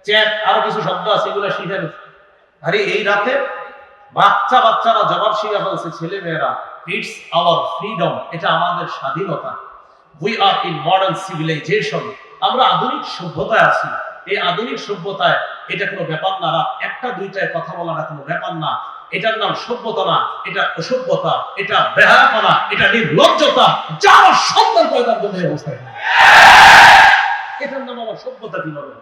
চ্যাট আরো কিছু শব্দ আছে, এগুলো শিখে নিচ্ছি। আরে এই রাতে বাচ্চারা জবাব শিখে ফেলছে, ছেলে মেয়েরা। ইটস আওয়ার ফ্রিডম, এটা আমাদের স্বাধীনতা। We are in modern civilization, আমরা আধুনিক সভ্যতায় আছি। এই আধুনিক সভ্যতায় এটা কোনো ব্যাপার না, রাত একটা দুইটায় কথা বলাটা কোনো ব্যাপার না। এটার নাম সভ্যতা না, এটা অসভ্যতা, এটা বেহায়াপনা, এটা নির্লজ্জতা, যার সন্তান পয়দার জন্য এই অবস্থায়। এটার নাম আবার সভ্যতা কিভাবে?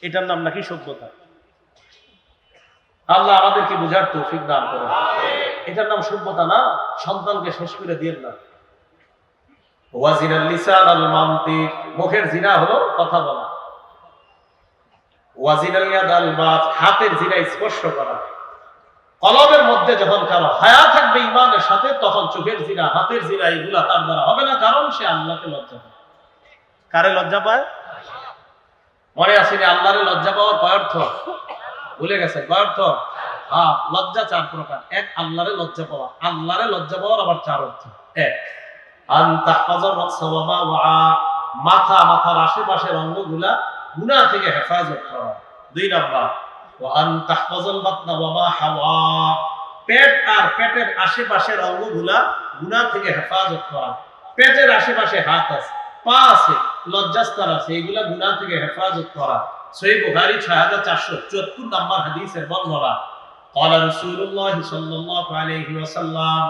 এটার নাম নাকি সভ্যতা? আল্লাহ আমাদেরকে বুঝার তৌফিক দান করে। এটার নাম সভ্যতা না, সন্তানকে শেষ করে দিয়েন না। ওয়াজিনাল লিসান আল মানতিক, মুখের জিনা হলো কথা বলা। ওয়াজিনাল ইয়াদ আল বাত, হাতের জিনা স্পর্শ করা। কলবের মধ্যে যখন কারো হায়া থাকবে ঈমানের সাথে, তখন চোখের জিনা, হাতের জিনা এগুলা তার দ্বারা হবে না, কারণ সে আল্লাহকে লজ্জা পায়। কারে লজ্জা পায়? মনে আসেনি আল্লাহরে লজ্জা পাওয়ার কয় অর্থ? ভুলে গেছে কয় অর্থ? লজ্জা চার প্রকার। এক, আল্লাহরে লজ্জা পাওয়া। আল্লাহরে লজ্জা পাওয়ার আবার চার অর্থ। এক, মাথা, মাথার আশেপাশের অঙ্গগুলা গুনাহ থেকে হেফাজত করা। দুই নাম্বার, পেট আর পেটের আশেপাশের অঙ্গগুলা গুনাহ থেকে হেফাজত করা। পেটের আশেপাশে হাত আছে, পা আছে, লজ্জাস্থান আছে, এগুলা গুনাহ থেকে হেফাজত করা। সহিহ বুখারী 6474 নাম্বার হাদিসের বর্ণনা। قال رسول الله صلى الله عليه وسلم,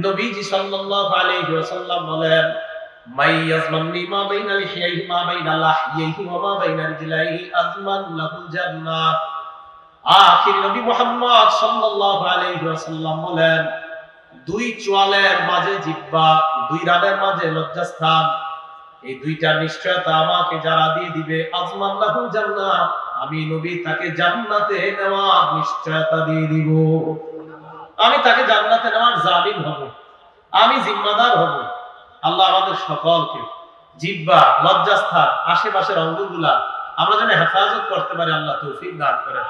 নবীজি সাল্লাল্লাহু আলাইহি ওয়াসাল্লাম বলেন, মাইয়াজমানি মা বাইনা লিহিয়াহি মা বাইনা লাহিয়াহি ওয়া মা বাইনা রিজলাইহি আজমান লাহুল জান্নাহ। আখির নবী মুহাম্মদ সাল্লাল্লাহু আলাইহি ওয়াসাল্লাম বলেন, দুই চোয়ালের মাঝে জিহ্বা, দুই রানের মাঝে লজ্জাস্থান, এই দুইটা নিশ্চয়তা আমাকে যারা দিয়ে দিবে, আজমান লাহুল জান্নাহ, আমি নবী তাকে জান্নাতে নেওয়ার নিশ্চয়তা দিয়ে দিব। আমি তাকে জান্নাতে নেওয়ার জামিন হব, আমি জিম্মাদার হব। আল্লাহ আমাদের সকলকে জিহ্বা, লজ্জাস্থান, আশেপাশের অঙ্গগুলা আমরা যেন হেফাজত করতে পারি, আল্লাহ তৌফিক দান করেন।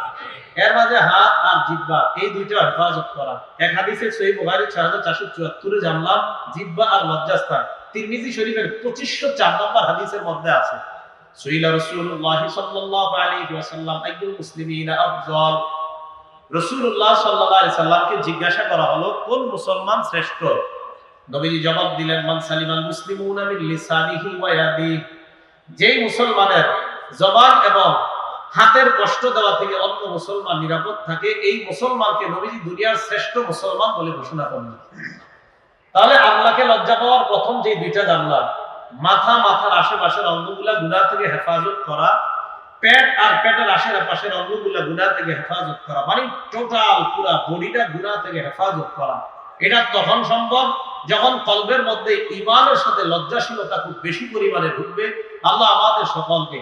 এর মাঝে হাত আর জিহ্বা, এই দুইটা হেফাজত করা। এক হাদিসে সহিহ বুখারী 6474 জানলাম জিহ্বা আর লজ্জাস্থান। তিরমিজি শরীফের 2504 নম্বর হাদিসের মধ্যে আছে, সুইলা রাসূলুল্লাহ সাল্লাল্লাহু আলাইহি ওয়াসাল্লাম আইয়ুল মুসলিমিনা আফজাল। রাসূলুল্লাহ সাল্লাল্লাহু আলাইহি সাল্লামকে জিজ্ঞাসা করা হলো, কোন মুসলমান শ্রেষ্ঠ? নবীজি জবাব দিলেন, মান সালিমাল মুসলিমুনা মিন লিসানিহি ওয়া ইয়াদিহি, যেই মুসলমানের জবান এবং হাতের কষ্ট দেওয়া থেকে অন্য মুসলমান নিরাপদ থাকে, এই মুসলমানকে নবীজি দুনিয়ার শ্রেষ্ঠ মুসলমান বলে ঘোষণা করলেন। তাহলে আল্লাহকে লজ্জা পাওয়ার প্রথম যে দুইটা জানলাম, মাথা, মাথার আশেপাশের অঙ্গগুলা গুনাহ থেকে হেফাজত করা, পেট আর পেটের আশেপাশের অঙ্গগুলা গুনাহ থেকে হেফাজত করা, মানে টোটাল পুরা বডিটা গুনাহ থেকে হেফাজত করা। এটা তখন সম্ভব যখন কলবের মধ্যে ঈমানের সাথে লজ্জাশীলতা খুব বেশি পরিমাণে ঢুকবে। আল্লাহ আমাদের সকলকে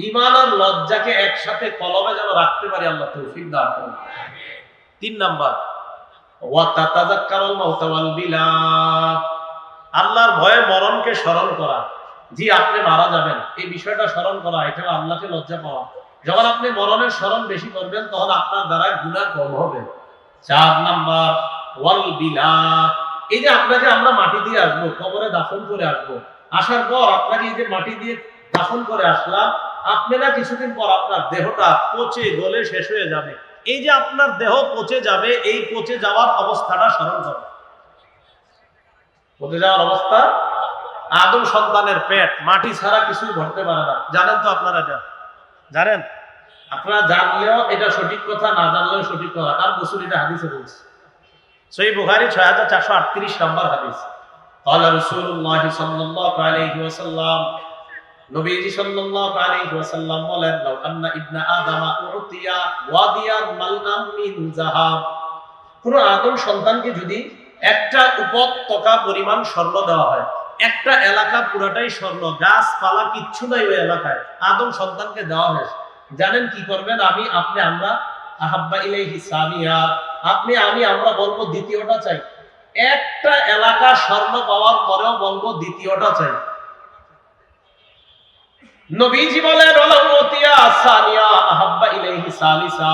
ঈমান আর লজ্জাকে একসাথে কলবে যেন রাখতে পারি, আল্লাহ তৌফিক দান করুন। তিন নাম্বার, ওয়া তাতাযাক্কারুল মাউতা ওয়াল বিলা, আল্লাহর ভয়ে মরণকে স্মরণ করা। জি, আপনি মারা যাবেন, এই বিষয়টা স্মরণ করা, এটা আল্লাহকে লজ্জা পাওয়া। যখন আপনি মরণের স্মরণ বেশি করবেন, তখন আপনার দ্বারা গুনাহ কম হবে। চার নাম্বার, ওয়াল বিলা, এই যে আপনাকে আমরা মাটি দিয়ে আসবো, কবরে দাফন করে আসবো, আসার পর আপনাকে এই যে মাটি দিয়ে দাফন করে আসলাম, আপনি না কিছুদিন পর আপনার দেহটা পচে গলে শেষ হয়ে যাবে। এই যে আপনার দেহ পচে যাবে, এই পচে যাওয়ার অবস্থাটা স্মরণ করবে। পচে যাওয়ার অবস্থা, আদম সন্তানের পেট মাটি ছাড়া কিছুই ভরতে পারে না। জানেন তো আপনারা? এটা জানেন? আপনারা জানলেও এটা সঠিক কথা, না জানলেও সঠিক কথা। কার রাসূল এটা হাদিসে বলছে, সহিহ বুখারী 6438 নম্বর হাদিস। قال رسول الله صلى الله عليه وسلم, নবীজি সাল্লাল্লাহু আলাইহি ওয়াসাল্লাম বলেন, লাউ আন্না ইবনা আদামা উতিয়া ওয়াদিয়ান মালআম মিন যাহাব, কোন আদম সন্তানকে যদি একটা উপত্যকা পরিমাণ স্বর্ণ দেওয়া হয়, একটা এলাকা পুরাটাই স্বর্ণ, গাছপালা কিচ্ছু নাই ওই এলাকায়, আদম সন্তানকে দেওয়া হয়েছে, জানেন কি করবেন? আমি, আপনি, আমরা, আহাব্বা ইলাইহি সানিয়া, আপনি, আমি, আমরা বলবো দ্বিতীয়টা চাই। একটা এলাকা স্বর্ণ পাওয়ার পরেও বলবো দ্বিতীয়টা চাই। নবীজি বলেন, ওয়ালাউতিয়া সানিয়া আহাব্বা ইলাইহি সালিসা,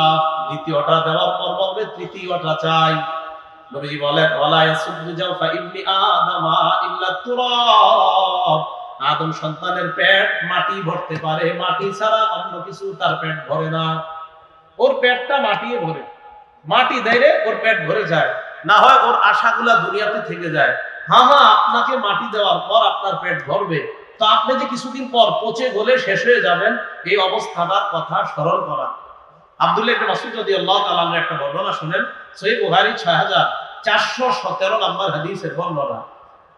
দ্বিতীয়টা দেওয়ার পর বলবে তৃতীয়টা চাই। নবীজি বলেন, ওয়ালা ইয়াসুদ্দু জাওফা ইবনি আদামা ইল্লা তুরাব, আদম সন্তানের পেট মাটি ভরতে পারে, মাটি ছাড়া অন্য কিছু তার পেট ভরে না। ওর পেটটা মাটিয়ে ভরে, মাটি দেয় ওর পেট ভরে যায়। না হয় ওর আশাগুলা দুনিয়াতে থেকে যায়। হ্যাঁ, আপনাকে মাটি দেওয়ার পর আপনার পেট ভরবে, তো আপনি যে কিছুদিন পর পচে গলে শেষ হয়ে যাবেন, এই অবস্থাটার কথা স্মরণ করা। আব্দুল্লাহ ইবনে মাসউদ রাদিয়াল্লাহু তাআলা আনহু একটা বর্ণনা শুনেন, সহিহ বুখারী 6417 নম্বর হাদিসের বর্ণনা।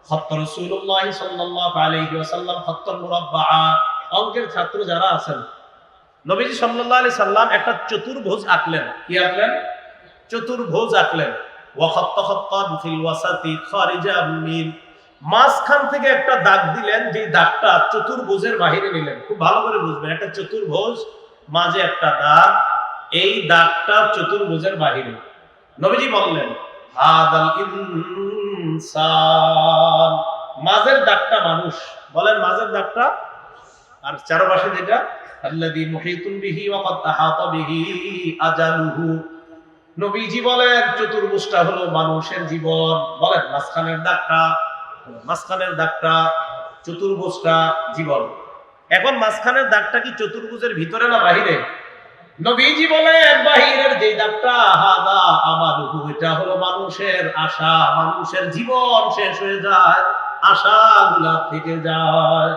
খত্ত রাসূলুল্লাহ সাল্লাল্লাহু আলাইহি ওয়াসাল্লাম খত্তান মুরাব্বাআ, অঙ্কের ছাত্র যারা আছেন, নবীজি সাল্লাল্লাহু আলাইহি সাল্লাম একটা চতুর্ভুজ আঁকলেন। কি আঁকলেন? চতুর্ভুজ আঁকলেন। ওয়া খাত্তা খাত্তান ফিল ওয়াসাতি খারিজাম মিন, মাঝখান থেকে একটা দাগ দিলেন, যে দাগটা চতুর্ভুজের বাহিরে নিলেন। খুব ভালো করে বুঝবেন, একটা চতুর্ভুজ, মাঝে একটা দাগ, এই দাগটা চতুর্ভুজের বাহিরে। নবীজি বললেন হাদাল ইনসান, মাঝের দাগটা মানুষ, বলেন মাঝের দাগটা, আর চারপাশে যেটা আল্লাযী মুহীতুন বিহি ওয়া ক্বাদ আহাতা বিহি আজালুহু। নবীজি বলেন চতুর্ভুজটা হলো মানুষের জীবন, বলেন মাঝখানের দাগটা চতুর্ভুজটা জীবন। এখন মাঝখানের দাগটা কি চতুর্ভুজের ভিতরে না বাহিরে? নবীজি বলেন বাহিরের যে দাগটা হাদা আমালুহু, এটা হলো মানুষের আশা, মানুষের জীবন শেষ হয়ে যায়, আশাগুলা থেকে যায়,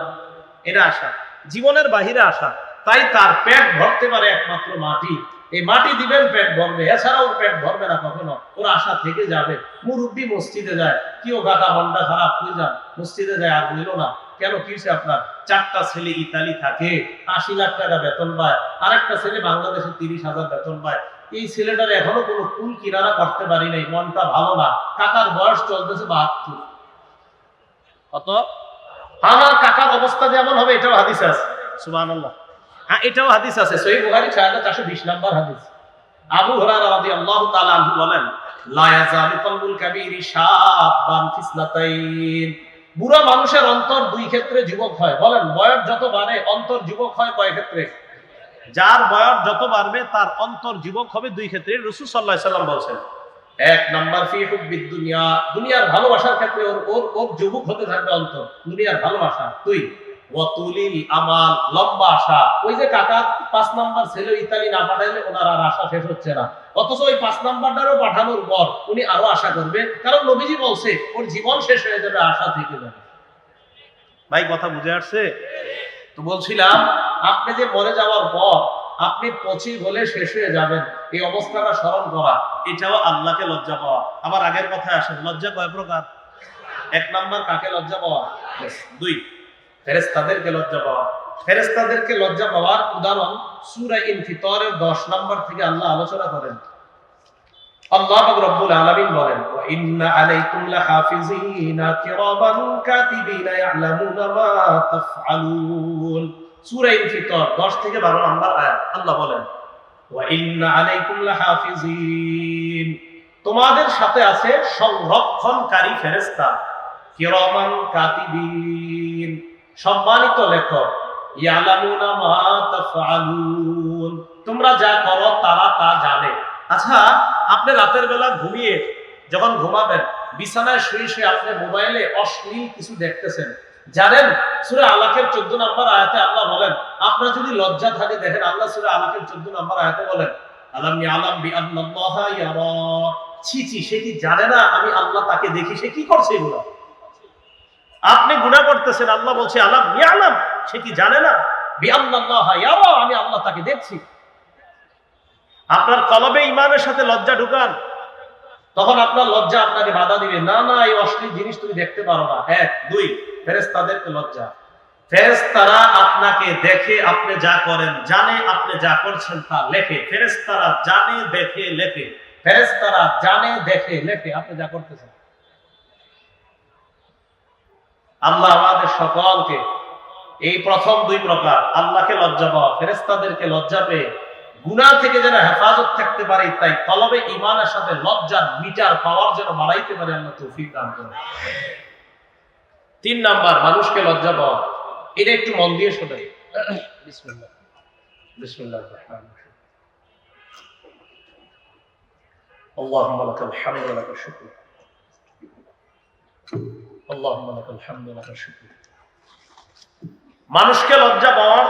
এটা আশা, জীবনের বাহিরে আশা। তাই তার পেট ভরতে পারে একমাত্র মাটি, এই মাটি দিবেন পেট ভরবে, এছাড়া ওর পেট ভরবে না কখনো, ওর আশা থেকে যাবে। মুরব্বী মসজিদে যায়, কি ও গাটা মনটা খারাপ হয়ে যান, মসজিদে যায় আর বললো না কেন, কি হয়েছে আপনার? 4টা ছেলে ইতালি থাকে, 80 লাখ টাকা বেতন পায়, আর একটা ছেলে বাংলাদেশে 30,000 বেতন পায়। এই ছেলেটার এখনো কোনো কুল কিনারা করতে পারি নাই, মনটা ভালো না। কাকার বয়স চলতেছে 72। কত? আমার কাকার অবস্থা যেমন হবে, এটাও হাদিস আছে, সুবহানাল্লাহ। হ্যাঁ, এটাও হাদিস আছে, সহিহ বুখারী 6420 নম্বর হাদিস। আবু হুরায়রা রাদিয়াল্লাহু তাআলা আনহু বলেন লা ইয়াজালু কলবুল কাবীরি শাবান ফিসনাতাইন, বুড়া মানুষের অন্তর দুই ক্ষেত্রে যুবক হয়। বলেন বয়স যত বাড়ে অন্তর যুবক হয় কয় ক্ষেত্রে? যার বয়স যত বাড়বে তার অন্তর যুবক হবে দুই ক্ষেত্রে। রাসূল সাল্লাল্লাহু আলাইহি সাল্লাম বলেন, এক নাম্বার ফি হুব্বিদ দুনিয়া, দুনিয়ার ভালোবাসার ক্ষেত্রে ওর যুবক হতে থাকবে অন্তর, দুনিয়ার ভালোবাসা। দুই ওয়াতুলিল আমাল, লম্বা আশা। ওই যে কাকা 5 নাম্বার ছেলে ইতালি না পাঠাইলে ওনার আর আশা শেষ হচ্ছে না, অথচ ওই 5 নাম্বারটারও পাঠানোর পর উনি আরো আশা করবে, কারণ নবীজি বলছে ওর জীবন শেষ হয়ে যাবে, আশা থেকে যাবে। ভাই কথা বুঝে আসছে? তো বলছিলাম, আপনি যে মরে যাওয়ার পর আপনি পচি গলে শেষ হয়ে যাবেন, এই অবস্থাটা স্মরণ করা, এটাও আল্লাহকে লজ্জা পাওয়া। আবার আগের কথায় আসেন, লজ্জা কয় প্রকার? 1 নাম্বার কাকে লজ্জা পাওয়া? 2 ফেরেশতাদেরকে লজ্জা পাওয়া। ফেরেশতাদেরকে লজ্জা পাওয়ার উদাহরণ সূরা ইনফিতরের 10 নাম্বার থেকে আল্লাহ আলোচনা করেন। আল্লাহ পাক রব্বুল আলামিন বলেন ওয়া ইন্না আলাইকুম লাহাফিজিনা কিরামান কাতিবিনা ইয়ালামুনা মা তাফআলুন। সূরা ইনফিতর 10 থেকে 12 নম্বর আয়াত। আল্লাহ বলেন ওয়া ইন্না আলাইকুম লাহাফিজিন, তোমাদের সাথে আছে সংরক্ষণকারী ফেরেশতা, কিরামান কাতিবিন, সম্মানিত লেখক, ইয়ালামুনা মা তাফআলুন, তোমরা যা করো তারা তা জানে। আচ্ছা, আপনি রাতের বেলা ঘুমিয়ে যখন ঘুমাবেন, বিছানায় শুয়ে শুয়ে আপনি মোবাইলে অশ্লীল কিছু দেখতেছেন, জানেন সূরা আলাকের 14 নম্বর আয়াতে আল্লাহ বলেন, আপনার যদি লজ্জা থাকে, দেখেন আল্লাহ সূরা আলাকের 14 নম্বর আয়াতে বলেন আলাম ইয়ালাম বিআন্নাল্লাহা ইয়ারা, ছি ছি, সে কি জানে না আমি আল্লাহ তাকে দেখি? সে কি করছে এগুলো? আপনি গুনাহ করতেছেন, আল্লাহ বলছে আলাম ইয়ালাম, সে কি জানে না বিআন্নাল্লাহা ইয়ারা, আমি আল্লাহ তাকে দেখছি। আপনার কলবে ইমানের সাথে লজ্জা ঢুকান, তখন আপনার লজ্জা আপনাকে বাধা দিবে, না না এই অশ্লীল জিনিস তুমি দেখতে পারো না। 1 2 ফেরেশতাদেরকে লজ্জা, ফেরেশতারা আপনাকে দেখে আপনি যা করেন, জানে আপনি যা করছেন তা লেখে। ফেরেশতারা জানে দেখে লেখে, ফেরেশতারা জানে দেখে লেখে আপনি যা করতেছেন। আল্লাহ আমাদের সকলকে এই প্রথম 2 প্রকার, আল্লাহকে লজ্জা পাওয়া, ফেরেশতাদেরকে লজ্জা পেয়ে গুনাহ থেকে যেন হেফাজত থাকতে পারি, তাই কলবে ঈমানের সাথে লজ্জার মিটার পাওয়ার যেন বাড়াইতে পারি, আল্লাহ তৌফিক দান করুন। 3 নাম্বার মানুষকে লজ্জা পাওয়া, এটা একটু মন দিয়ে শোনেন। বিসমিল্লাহ বিসমিল্লাহির রহমানির রহিম। আল্লাহুম্মা লাকাল হামদু ওয়া লাকাল শুকর, আল্লাহুম্মা লাকাল হামদু ওয়া লাকাল শুকর। মানুষকে লজ্জা পাওয়ার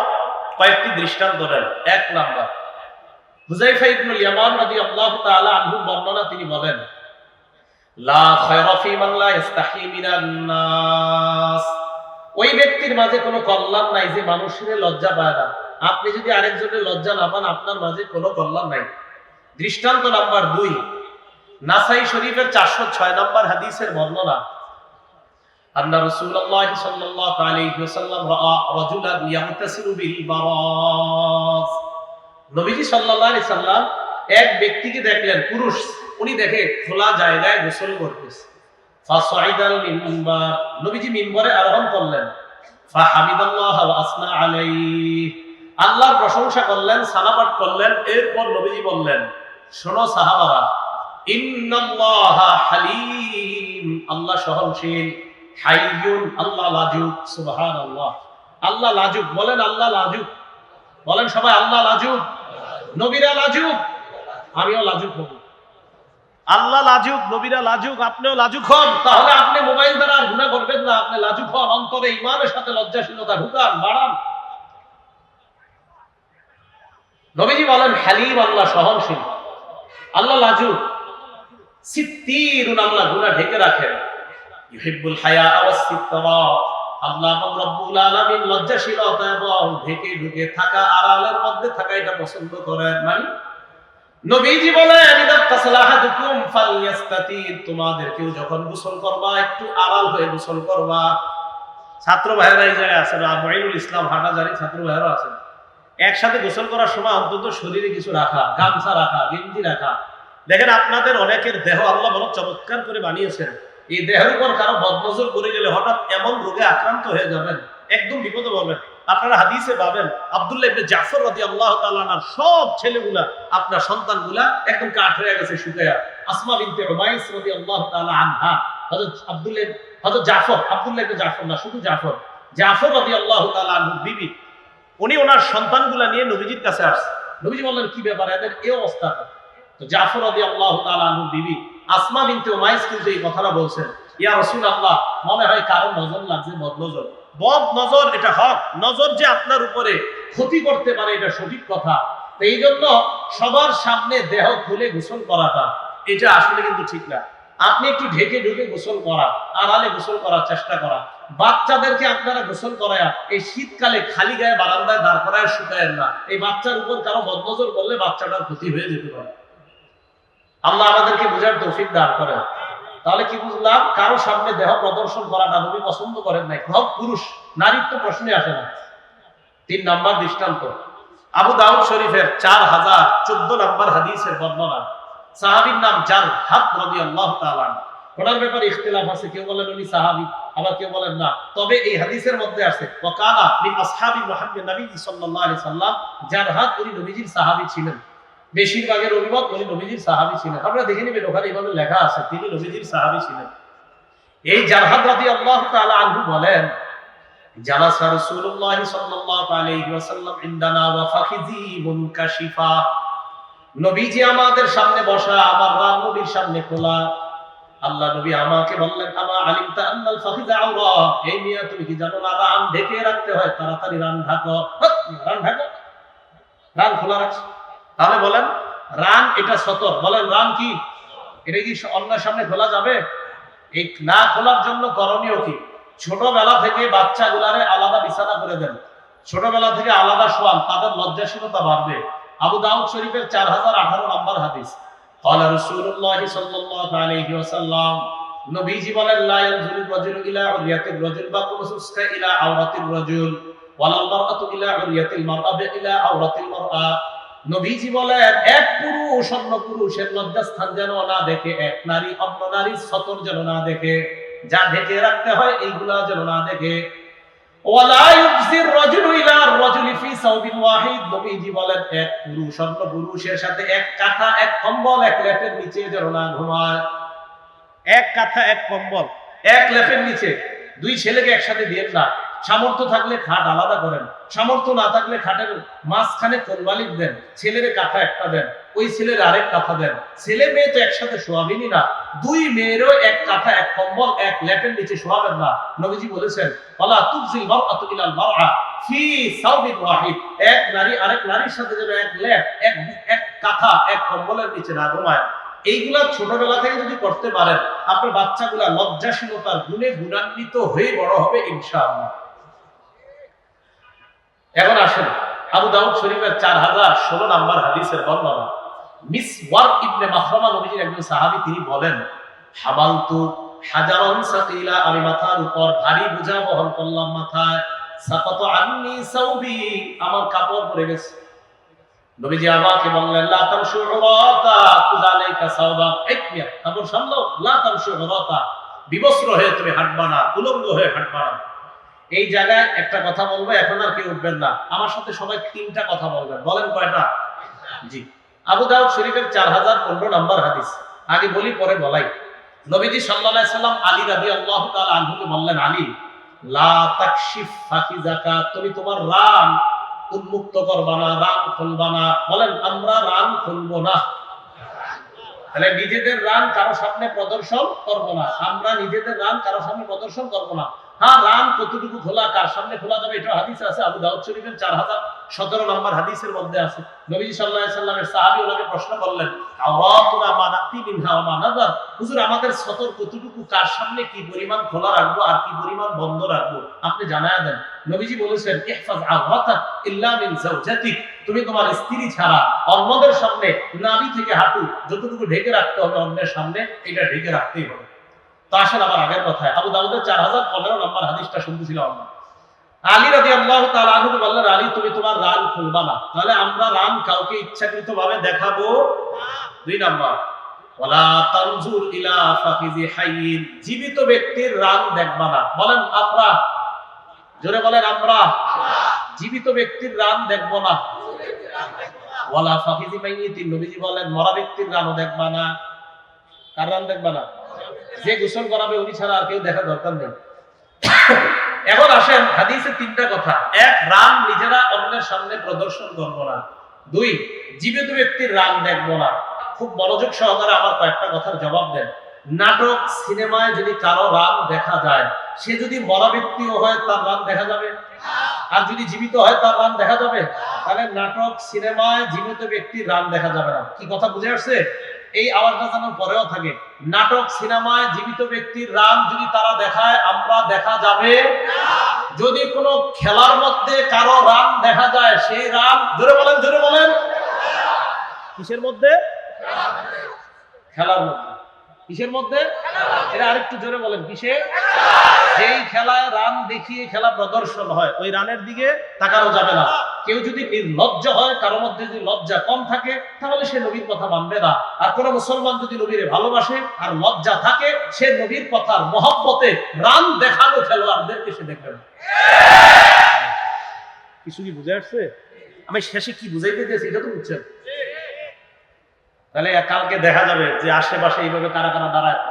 কয়েকটি দৃষ্টান্ত দেন। 1 নাম্বার হুযায়ফা ইবনুল ইয়ামান রাদিয়াল্লাহু তাআলা আনহু বর্ণনা, তিনি বলেন লা খায়রা ফী মান লা ইস্তাহি মিনান নাস। ওই ব্যক্তির মাঝে কোনো কল্যাণ নাই যে মানুষের লজ্জা পায় না। আপনি যদি আরেকজনের লজ্জা না পান, আপনার মাঝে কোনো কল্যাণ নাই। দৃষ্টান্ত নাম্বার 2, নাসাই শরীফের 406 নম্বর হাদিসের বর্ণনা। আন্না রাসূলুল্লাহ সাল্লাল্লাহু আলাইহি ওয়াসাল্লাম রাআ রাজুলান ইয়াগতাসিলু বিল বারাজ। নবীজি সাল্লাল্লাহু আলাইহি সাল্লাম এক ব্যক্তিকে দেখলেন, পুরুষ, উনি দেখে খোলা জায়গায় গোসল করতেছে। ফাসাইদাল মিনবার, নবীজি মিনবারে আরোহণ করলেন। ফাহামিদাল্লাহ ওয়া আসনা আলাইহি, আল্লাহর প্রশংসা করলেন, সালাত করলেন। এরপর নবীজি বললেন, শোনো সাহাবারা, ইন্নাল্লাহা হালিম, আল্লাহ সহনশীল, হাইয়ুন, আল্লাহ লাজুক। সুবহানাল্লাহ, আল্লাহ লাজুক। বলেন আল্লাহ লাজুক, বলেন সবাই আল্লাহ লাজুক। নবীরা লাজুক, আমিও লাজুক হব। আল্লাহ লাজুক, নবীরা লাজুক, আপনিও লাজুক হন। তাহলে আপনি মোবাইল দ্বারা আর গুনাহ করবেন না, আপনি লাজুক হন। অন্তরে ঈমানের সাথে লজ্জাশীলতা ঢুকান, বাড়ান। নবীজি বলেন হালিম, আল্লাহ সহনশীল, আল্লাহ লাজুক। সিত্তিরুন, আল্লাহ গুনাহ ঢেকে রাখেন। ইউহিব্বুল হায়া ওয়াস সিত্রা, আল্লাহ রব্বুল আলামিন লজ্জাশীলতা এবং ঢেকে ঢুকে থাকা, আড়ালের মধ্যে থাকা এটা পছন্দ করেন। মানে নবীজি বলেন, ইদা তাসালাহাদুকুম ফালইস্তাতির, তোমাদের কেউ যখন গোসল করবা একটু আড়াল হয়ে গোসল করবা। ছাত্র ভাইরা এই জায়গায় আছেন, আবুল ইসলাম হাটাজারি ছাত্র ভাইরা আছেন। একসাথে গোসল করার সময় অন্তত শরীরে কিছু রাখা, গামছা রাখা, গেঞ্জি রাখা। দেখেন আপনাদের অনেকের দেহ আল্লাহ বড় চমৎকার করে বানিয়েছেন। এই দেহের উপর কারো বদনজর করে গেলে হঠাৎ এমন রোগে আক্রান্ত হয়ে যাবেন, একদম বিপদে পড়বেন। আপনারা হাদিসে পাবেন আব্দুল্লাহ ইবনে জাফর রাদিয়াল্লাহু তাআলা আনহু সব ছেলেগুলা, আপনার সন্তানগুলা একদম কাঠ হয়ে গেছে, শুকায়া। আসমা বিনতে উমাইস রাদিয়াল্লাহু তাআলা আনহা, হযরত জাফর, আব্দুল্লাহ ইবনে জাফর না, শুধু জাফর, জাফর রাদিয়াল্লাহু তাআলা আনহু বিবি, উনি ওনার সন্তানগুলা নিয়ে নবীজির কাছে আসছে। নবীজি বললেন, কি ব্যাপার এদের এই অবস্থা? তো জাফর রাদিয়াল্লাহু তাআলা আনহু বিবি আসমা বিনতে উমাইস কিন্তু এই কথাটা বলছেন, ইয়া রাসূলুল্লাহ, মনে হয় কারো নজর লাগছে, বদনজর। বদ নজর এটা হক, নজর যে আপনার উপরে ক্ষতি করতে পারে এটা সঠিক কথা। এই জন্য সবার সামনে দেহ খুলে গোসল করাটা এটা আসলে কিন্তু ঠিক না। আপনি একটু ঢেকে ঢুকে গোসল করা, আড়ালে গোসল করার চেষ্টা করা। বাচ্চাদেরকে আপনারা গোসল করায়া এই শীতকালে খালি গায়ে বারান্দায় দাঁড় করায় শুকায়েন না। এই বাচ্চার উপর কারো বদনজর করলে বাচ্চাটার ক্ষতি হয়ে যেতে পারে। আল্লাহ আমাদেরকে বুঝার তৌফিক দান করেন। তাহলে কি বুঝলাম? কারো সামনে দেহ প্রদর্শন করাটা নবী পছন্দ করেন নাই। সব পুরুষ, নারীর তো প্রশ্নে আসে না। 3 নাম্বার দৃষ্টান্ত, আবু দাউদ শরীফের 4014 নাম্বার হাদিসের বর্ণনা। সাহাবীর নাম জারহাদ রাদিয়াল্লাহু তাআলা। ওনার ব্যাপারে ইখতিলাফ আছে, কেউ বলেন উনি সাহাবী, আবার কেউ বলেন না। তবে এই হাদিসের মধ্যে আছে ওয়াকানা মিন আসহাবি মুহাম্মদ নবী সাল্লাল্লাহু আলাইহি সাল্লাম, জারহাদ উনি নবীজির সাহাবী ছিলেন। বেশিরভাগের অভিমত উনি নবীজির সাহাবী ছিলেন। আপনারা দেখে নেবেন ওখানে এইভাবে লেখা আছে তিনি নবীজির সাহাবী ছিলেন। এই জারহাদ রাদিয়াল্লাহু তাআলা আনহু বলেন, জালাসা রাসূলুল্লাহ সাল্লাল্লাহু আলাইহি ওয়াসাল্লাম ইনদানা ওয়া ফাখিযি মুনকাশিফা, নবীজি আমাদের সামনে বসা, আমার রান নবীর সামনে খোলা। আল্লাহ নবী আমাকে বললেন, আমা আলিমতা আন্নাল ফাখিযা আওরা, এই মিয়া তুমি কি জানো না রান ঢেকে রাখতে হয়, তাড়াতাড়ি রান ঢাকো। রান ঢাকো, রান খোলা রাখো। তাহলে বলেন রান এটা সতর, বলেন রান কি? এটা কি অন্যের সামনে খোলা যাবে? এই না খোলার জন্য করণীয় কি? ছোটবেলা থেকে বাচ্চাগুলারে আলাদা বিছানা করে দেন, ছোটবেলা থেকে আলাদা শোয়ান, তাদের লজ্জাশীলতা বাড়বে। আবু দাউদ শরীফের 4018 নম্বর হাদিস। ক্বালা রাসূলুল্লাহ সাল্লাল্লাহু আলাইহি ওয়াসাল্লাম, নবীজি বলেন, লা ইয়ানজুরুর রাজুলু ইলা উরিয়াতির রাজুল বা কুসুসকা ইলা আওরাতির রাজুল ওয়ালাল মারআতু ইলা উরিয়াতিল মারআ ইলা আওরাতিল মারআ। নবীজি বলেন, এক পুরুষ অন্য পুরুষের লজ্জাস্থান যেন না দেখে, এক নারী অন্য নারীর সতর যেন না দেখে, যা ঢেকে রাখতে হয় এইগুলা যেন না দেখে। ওয়ালা ইউফসির রাজুলু ইলা রাজুলি ফি সাওবিন ওয়াহিদ, নবীজি বলেন, এক পুরুষ অন্য পুরুষের সাথে এক কাঁথা, এক কম্বল, এক লেপের নিচে যেন না ঘুমায়। এক কাঁথা, এক কম্বল, এক লেপের নিচে। 2 ছেলেকে একসাথে দিয়েন না। সামর্থ্য থাকলে খাট আলাদা করেন, সামর্থ্য না থাকলে খাটের মাঝখানে কোলবালিশ দেন, ছেলের কাঁথা একটা দেন, ওই ছেলের আরেক কাঁথা দেন। ছেলে মেয়ে তো একসাথে শোয়াবেনই না, 2 মেয়েরও এক কাঁথা, এক কম্বল, এক লেপের নিচে শোয়াবেন না। নবীজি বলেছেন, ওয়ালা তুফজিল মারআতু ইলাল মারআ ফি সাওবিন ওয়াহিদ, এক নারী আরেক নারীর সাথে যেন এক লেপ, এক কাঁথা, এক কম্বলের নিচে না ঘুমায়। এইগুলা ছোটবেলা থেকে যদি করতে পারেন, আপনার বাচ্চাগুলা লজ্জাশীলতার গুণে গুণান্বিত হয়ে বড় হবে ইনশাআল্লাহ। এখন আসেন আবু দাউদ শরীফের 4016 নম্বর হাদিসের বর্ণনা। মিসওয়ার ইবনে মাখরামা নবীজির একজন সাহাবী, তিনি বলেন, হামালতু হাজারান সাকিলা, আমি মাথার উপর ভারী বোঝা বহন করলাম মাথায়, সাকাত আন্নি সাউবি, আমার কাপড় পড়ে গেছে। নবীজি আমাকে বললেন, লা তামশু উরাতা তুজালাইকা সাওবা, একমিয়া, কাপড় সামলাও, লা তামশু উরাতা, বিবস্ত্র হয়ে তুমি হাঁটবা না, উলঙ্গ হয়ে হাঁটবা না। এই জায়গায় একটা কথা বলবো, এখন আর কেউ উঠবেন না, আমার সাথে সবাই 3টা কথা বলবেন। বলেন কয়টা? জি। আবু দাউদ শরীফের 4015 নম্বর হাদিস। আগে বলি পরে বলাই। নবীজি সাল্লাল্লাহু আলাইহি সাল্লাম আলী রাদিয়াল্লাহু তাআলা আনহুকে বললেন, আলী, লা তাকশিফ ফাকিজাকা, তুমি তোমার রান উন্মুক্ত করবা না, রান খুলবা না। বলেন, আমরা রান খুলবো না। তাহলে নিজেদের রান কারো সামনে প্রদর্শন করব না, আমরা নিজেদের রান কারো সামনে প্রদর্শন করব না। হ্যাঁ, রান কতটুকু খোলা, কার সামনে খোলা যাবে, এটা হাদিসে আছে। আবু দাউদ শরীফের 4017 নম্বর হাদিসের মধ্যে আছে। নবীজি সাল্লাল্লাহু আলাইহি সাল্লামের সাহাবী ওনাকে প্রশ্ন করলেন, আওরাতুনা মা নাতি মিনহা ওয়া মা নাযার, হুজুর আমাদের সতর কতটুকু, কার সামনে কি পরিমাণ খোলা রাখবো আর কি পরিমাণ বন্ধ রাখবো, আপনি জানায়া দেন। নবীজি বলেছেন, ইহফাজ আওরাতাক ইল্লা মিন যাওজাতিক, তুমি তোমার স্ত্রী ছাড়া অন্যদের সামনে নাভি থেকে হাঁটু যতটুকু ঢেকে রাখতে হবে অন্যের সামনে, এটা ঢেকে রাখতেই হবে। তো আসেন আবার আগের কথায়, আবু দাউদের 4015 নম্বর হাদিসটা শুনতেছিলাম আমরা। আলী রাদিয়াল্লাহু তাআলা আনহু বললেন, আলী, তুমি তোমার রান খুলবা না। তাহলে আমরা রান কাউকে ইচ্ছাকৃতভাবে দেখাবো না। 2 নাম্বার, ওয়ালা তানজুর ইলা ফাকিজি হাইয়িন, জীবিত ব্যক্তির রান দেখবা না। বলেন আমরা, জোরে বলেন আমরা। জীবিত ব্যক্তির রান দেখব না। ওয়ালা ফাকিজি মাইয়িতিন, নবীজি বলেন মরা ব্যক্তির রানও দেখবা না। কার রান দেখবা না? যে গোসল করাবে উনি ছাড়া আর কেউ দেখা দরকার নেই। এখন আসেন হাদিসে 3টা কথা। 1, রান নিজেরা অন্যের সামনে প্রদর্শন করব না। 2, জীবিত ব্যক্তির রান দেখব না। খুব মনোযোগ সহকারে আমার কয়েকটা কথার জবাব দেন। নাটক সিনেমায় যদি কারো রান দেখা যায়, সে যদি মরা ব্যক্তিও হয় তার রান দেখা যাবে? আর যদি জীবিত হয় তার রান দেখা যাবে? তাহলে নাটক সিনেমায় জীবিত ব্যক্তির রান দেখা যাবে না। কি কথা বুঝে আসছে? এই আওয়াজটা যেন পরেও থাকে। নাটক সিনেমায় জীবিত ব্যক্তির রান যদি তারা দেখায়, আমরা দেখা যাবে না। যদি কোনো খেলার মধ্যে কারো রান দেখা যায়, সেই রান, জোরে বলেন, জোরে বলেন, কিসের মধ্যে? খেলার মধ্যে। কিসের মধ্যে? এটা আরেকটু জোরে বলেন, কিসে? যেই খেলায় রান দেখিয়ে খেলা প্রদর্শন হয়, ওই রানের দিকে তাকানো যাবে না। কেউ যদি নির্লজ্জ হয়, কারো মধ্যে যদি লজ্জা কম থাকে, তাহলে সে নবীর কথা মানবে না। আর কোন মুসলমান যদি নবীর ভালোবাসে আর লজ্জা থাকে, সে নবীর কথার মহব্বতে রান দেখানো খেলোয়াড়দেরকে সে দেখবে না। কিছু কি বুঝে আসছে? আমি শেষে কি বুঝাইতে চেয়েছি এটা তো বুঝছেন? তাহলে কালকে দেখা যাবে যে আশেপাশে এইভাবে কারা কারা দাঁড়ায়।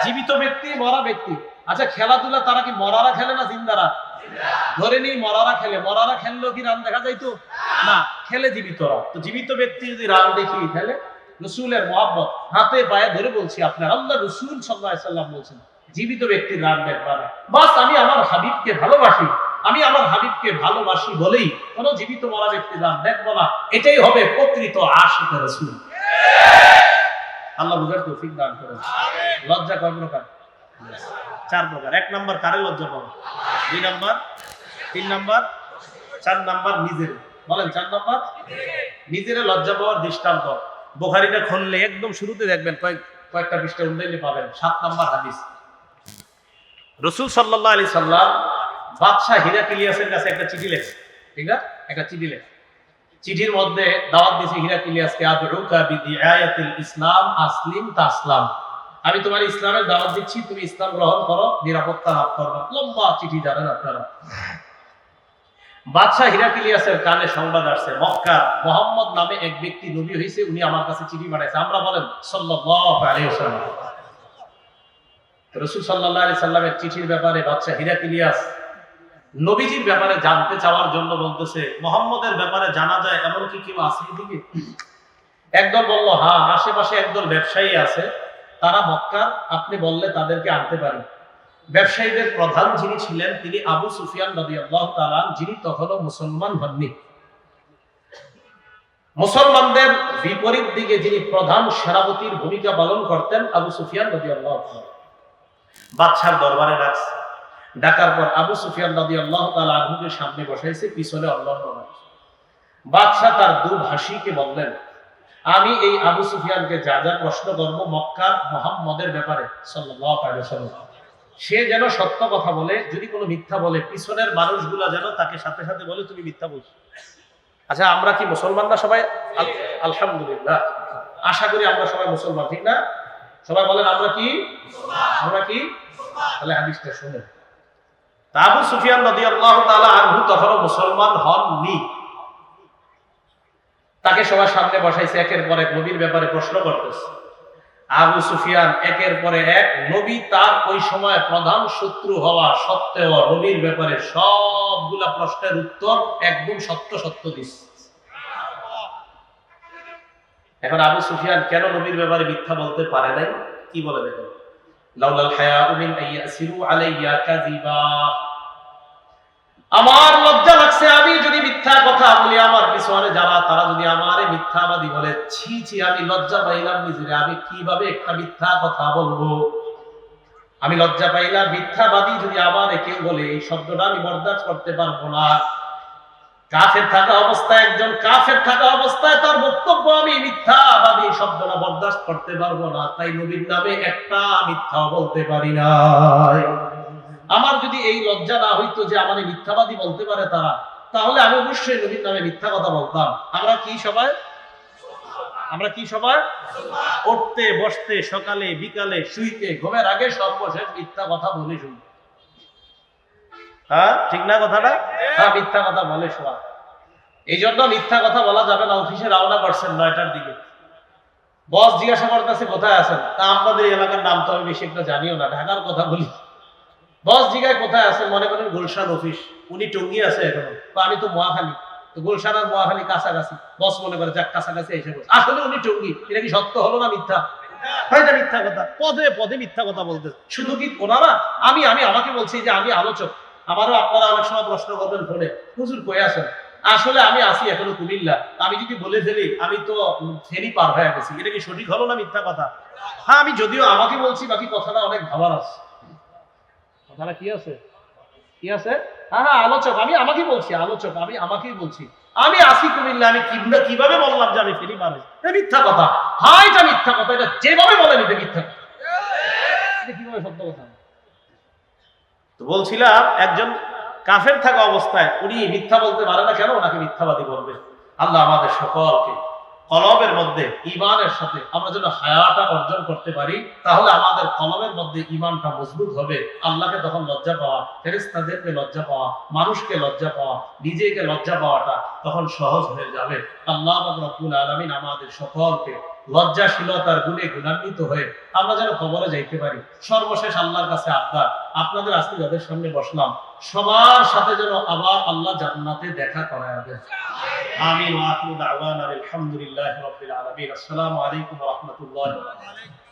জীবিত ব্যক্তি, মরা ব্যক্তি। আচ্ছা, খেলাধুলা তারা কি মরারা খেলে না জিন্দারা? ধরে নিই মরারা খেলে। মরারা খেললেও কি রান দেখা যাইতো? না, খেলে জীবিতরা। তো জীবিত ব্যক্তি যদি রান দেখি, তাহলে রসুলের মহব্বত হাতে পায়ে ধরে বলছি, আপনার আল্লাহ রসুল সাল্লাল্লাহু আলাইহি সাল্লাম বলছেন, জীবিত ব্যক্তির রান দেখবা না। বাস, আমি আমার হাবিবকে ভালোবাসি, আমি আমার হাবিবকে ভালোবাসি বলেই কোন জীবিত মরা ব্যক্তির রান দেখবো না। এটাই হবে প্রকৃত আশিক রাসূল। আল্লাহ বুঝার তৌফিক দান করেন। লজ্জা কয় প্রকার? 4 প্রকার। 1 নাম্বার কারে লজ্জা পাবো, 2 নাম্বার, 3 নাম্বার, 4 নাম্বার নিজের। বলেন 4 নাম্বার নিজের লজ্জা পাওয়ার দৃষ্টান্ত। বুখারীটা খুললে একদম শুরুতে দেখবেন, কয়েকটা পৃষ্ঠা উল্লেখে পাবেন। 7 নাম্বার হাদিস। রাসূল সাল্লাল্লাহু আলাইহি সাল্লাম বাদশা হিরাক্লিয়াসের কাছে একটা চিঠি লেখে। ঠিক না? একটা চিঠি লেখে। চিঠির মধ্যে দাওয়াত দিয়েছে হিরাক্লিয়াসকে, আদউকা বিদিআয়াতিল ইসলাম আসলিম তাসলাম, আমি তোমার ইসলামের দাওয়াত দিচ্ছি, তুমি ইসলাম গ্রহণ করো, নিরাপত্তা লাভ করবে। লম্বা চিঠি, জানেন আপনারা। বাদশা হিরাক্লিয়াসের কানে সংবাদ আসছে, মক্কা মুহাম্মদ নামে এক ব্যক্তি নবী হয়েছে, উনি আমার কাছে চিঠি পাঠাইছে। আমরা বলেন সাল্লাল্লাহু আলাইহি ওয়াসাল্লাম। রাসূল সাল্লাল্লাহু আলাইহি সাল্লামের চিঠির ব্যাপারে বাদশা হিরাক্লিয়াস নবীজির ব্যাপারে জানতে চাওয়ার জন্য বলতেছে, মুহাম্মদের ব্যাপারে জানা যায় এমন কি কেউ আছে এদিকে? একদল বলল, হ্যাঁ, আশেপাশে একদল ব্যবসায়ী আছে, তারা মক্কার, আপনি বললে তাদেরকে আনতে পারি। ব্যবসায়ীদের প্রধান যিনি ছিলেন, তিনি আবু সুফিয়ান রাদিয়াল্লাহু তাআলা, যিনি তখনও মুসলমান হননি। মুসলমানদের বিপরীত দিকে যিনি প্রধান সেনাপতির ভূমিকা পালন করতেন আবু সুফিয়ান রাদিয়াল্লাহু তাআলা বাদশার দরবারে ডাকছে। ডাকার পর আবু সুফিয়ান রাদিয়াল্লাহু তাআলা আনহুকে সামনে বসাইছে, পিছনে অন্যান্য মানুষ। বাদশা তার দুভাষীকে বললেন, আমি এই আবু সুফিয়ানকে যা যা প্রশ্ন করব মক্কার মুহাম্মদের ব্যাপারে সাল্লাল্লাহু আলাইহি ওয়াসাল্লাম, সে যেন সত্য কথা বলে, যদি কোনো মিথ্যা বলে পিছনের মানুষগুলা যেন তাকে সাথে সাথে বলে তুমি মিথ্যা বলছো। আচ্ছা, আমরা কি মুসলমান না সবাই? আলহামদুলিল্লাহ, আশা করি আমরা সবাই মুসলমান, ঠিক না? সবাই বলেন আমরা কি? আমরা কি? তাহলে হাদিসটা শুনেন। আবু সুফিয়ান রাদিয়াল্লাহু তাআলা আনহু তখনও মুসলমান হননি। তাকে সবার সামনে বসাইছে, একের পর এক নবীর ব্যাপারে প্রশ্ন করতেছে। আবু সুফিয়ান একের পরে এক নবী তার ওই সময় প্রধান শত্রু হওয়া সত্ত্বেও নবীর ব্যাপারে সবগুলা প্রশ্নের উত্তর একদম সত্য সত্য দিচ্ছে। এখন আবু সুফিয়ান কেন নবীর ব্যাপারে মিথ্যা বলতে পারে নাই? কি বলে দেখো, লাউলাল হায়াউ মিন আইয়াসিরু আলাইয়া কাযিবা, আমার লজ্জা লাগছে আমি যদি মিথ্যা কথা বলি, আমার পিছনে যারা তারা যদি আমারে মিথ্যাবাদী বলে, ছি ছি, আমি লজ্জা পাইলাম নিজেরে, আমি কিভাবে একটা মিথ্যা কথা বলবো, আমি লজ্জা পাইলাম। মিথ্যাবাদী যদি আমারে কেউ বলে, এই শব্দটা আমি বরদাস্ত করতে পারবো না। কাফের থাকা অবস্থায়, একজন কাফের থাকা অবস্থায় তার বক্তব্য আমি মিথ্যাবাদী শব্দটা বরদাস্ত করতে পারবো না, তাই নবীর নামে একটা মিথ্যা বলতে পারি না। আমার যদি এই লজ্জা না হইতো যে আমাদের মিথ্যাবাদী বলতে পারে তারা, তাহলে আমি অবশ্যই নবীর নামে মিথ্যা কথা বলতাম। আমরা কি সবাই? আমরা কি সবাই? উঠতে বসতে, সকালে বিকালে, শুইতে ঘুমের আগে সর্বশেষ মিথ্যা কথা বলে শুনি। হ্যাঁ, ঠিক না কথাটা? হ্যাঁ, মিথ্যা কথা বলে শোয়া। এই জন্য মিথ্যা কথা বলা যাবে না। অফিসে রওনা করছেন 9টার দিকে, বস জিজ্ঞাসা করতেছে কোথায় আছেন, তা আপনাদের এলাকার নাম তো আমি বেশি একটা জানিও না, ঢাকার কথা বলি। বস জিজ্ঞাসা কোথায় আছেন, মনে করেন গুলশান অফিস, উনি টঙ্গী আছে এখনো, তো আমি তো মহাখালী, তো গুলশান আর মহাখালী কাছাকাছি, বস মনে করে যাক কাছাকাছি এসে বস, আসলে উনি টঙ্গী। এটা কি সত্য হলো না মিথ্যা? এটা মিথ্যা কথা, পদে পদে মিথ্যা কথা বলতে। শুধু কি ওনারা, আমি আমাকে বলছি যে আমি আলোচক, আমারও আপনারা অনেক সময় প্রশ্ন করবেন ফোনে, হুজুর কই আছেন, আসলে আমি আসি এখনো কুমিল্লা, আমি যদি বলে ফেলি আমি তো ফেরি পার হয়ে গেছি, এটা কি সঠিক হলো না মিথ্যা কথা? হ্যাঁ, আমি যদিও আমাকে বলছি, বাকি কথাটা অনেক ভাবার আছে। কথাটা কি আছে? কি আছে? হ্যাঁ হ্যাঁ, আলোচক, আমি আমাকে বলছি, আলোচক আমি আমাকেই বলছি, আমি আসি কুমিল্লা, আমি কিভাবে বললাম যে আমি ফেরি পার হয়েছি? এটা মিথ্যা কথা। হ্যাঁ, এটা মিথ্যা কথা, এটা যেভাবে বলেন এটা মিথ্যা কথা, এটা কিভাবে সত্য কথা? তো বলছিলাম, একজন কাফের থাকা অবস্থায় উনি মিথ্যা বলতে পারে না কেন? ওনাকে মিথ্যাবাদী বলবে। আল্লাহ আমাদের সকলকে কলবের মধ্যে ঈমানের সাথে আমরা যেন হায়াটা অর্জন করতে পারি, তাহলে আমাদের কলবের মধ্যে ঈমানটা মজবুত হবে। আল্লাহকে তখন লজ্জা পাওয়া, ফেরেশতাদেরকে লজ্জা পাওয়া, মানুষকে লজ্জা পাওয়া, নিজেকে লজ্জা পাওয়াটা তখন সহজ হয়ে যাবে। আল্লাহ রাব্বুল আলামিন আমাদের সকলকে লজ্জাশীলতার গুণে গুণান্বিত হয়ে আমরা যেন কবরে যাইতে পারি। সর্বশেষ আল্লাহর কাছে আবদার, আপনাদের আজকে যাদের সামনে বসলাম সবার সাথে যেন আবার আল্লাহ জান্নাতে দেখা করায় দেন। আমিন ওয়া আখিরু দাওয়ানা আলহামদুলিল্লাহি রাব্বিল আলামিন। আসসালামু আলাইকুম ওয়া রাহমাতুল্লাহি ওয়া বারাকাতুহু।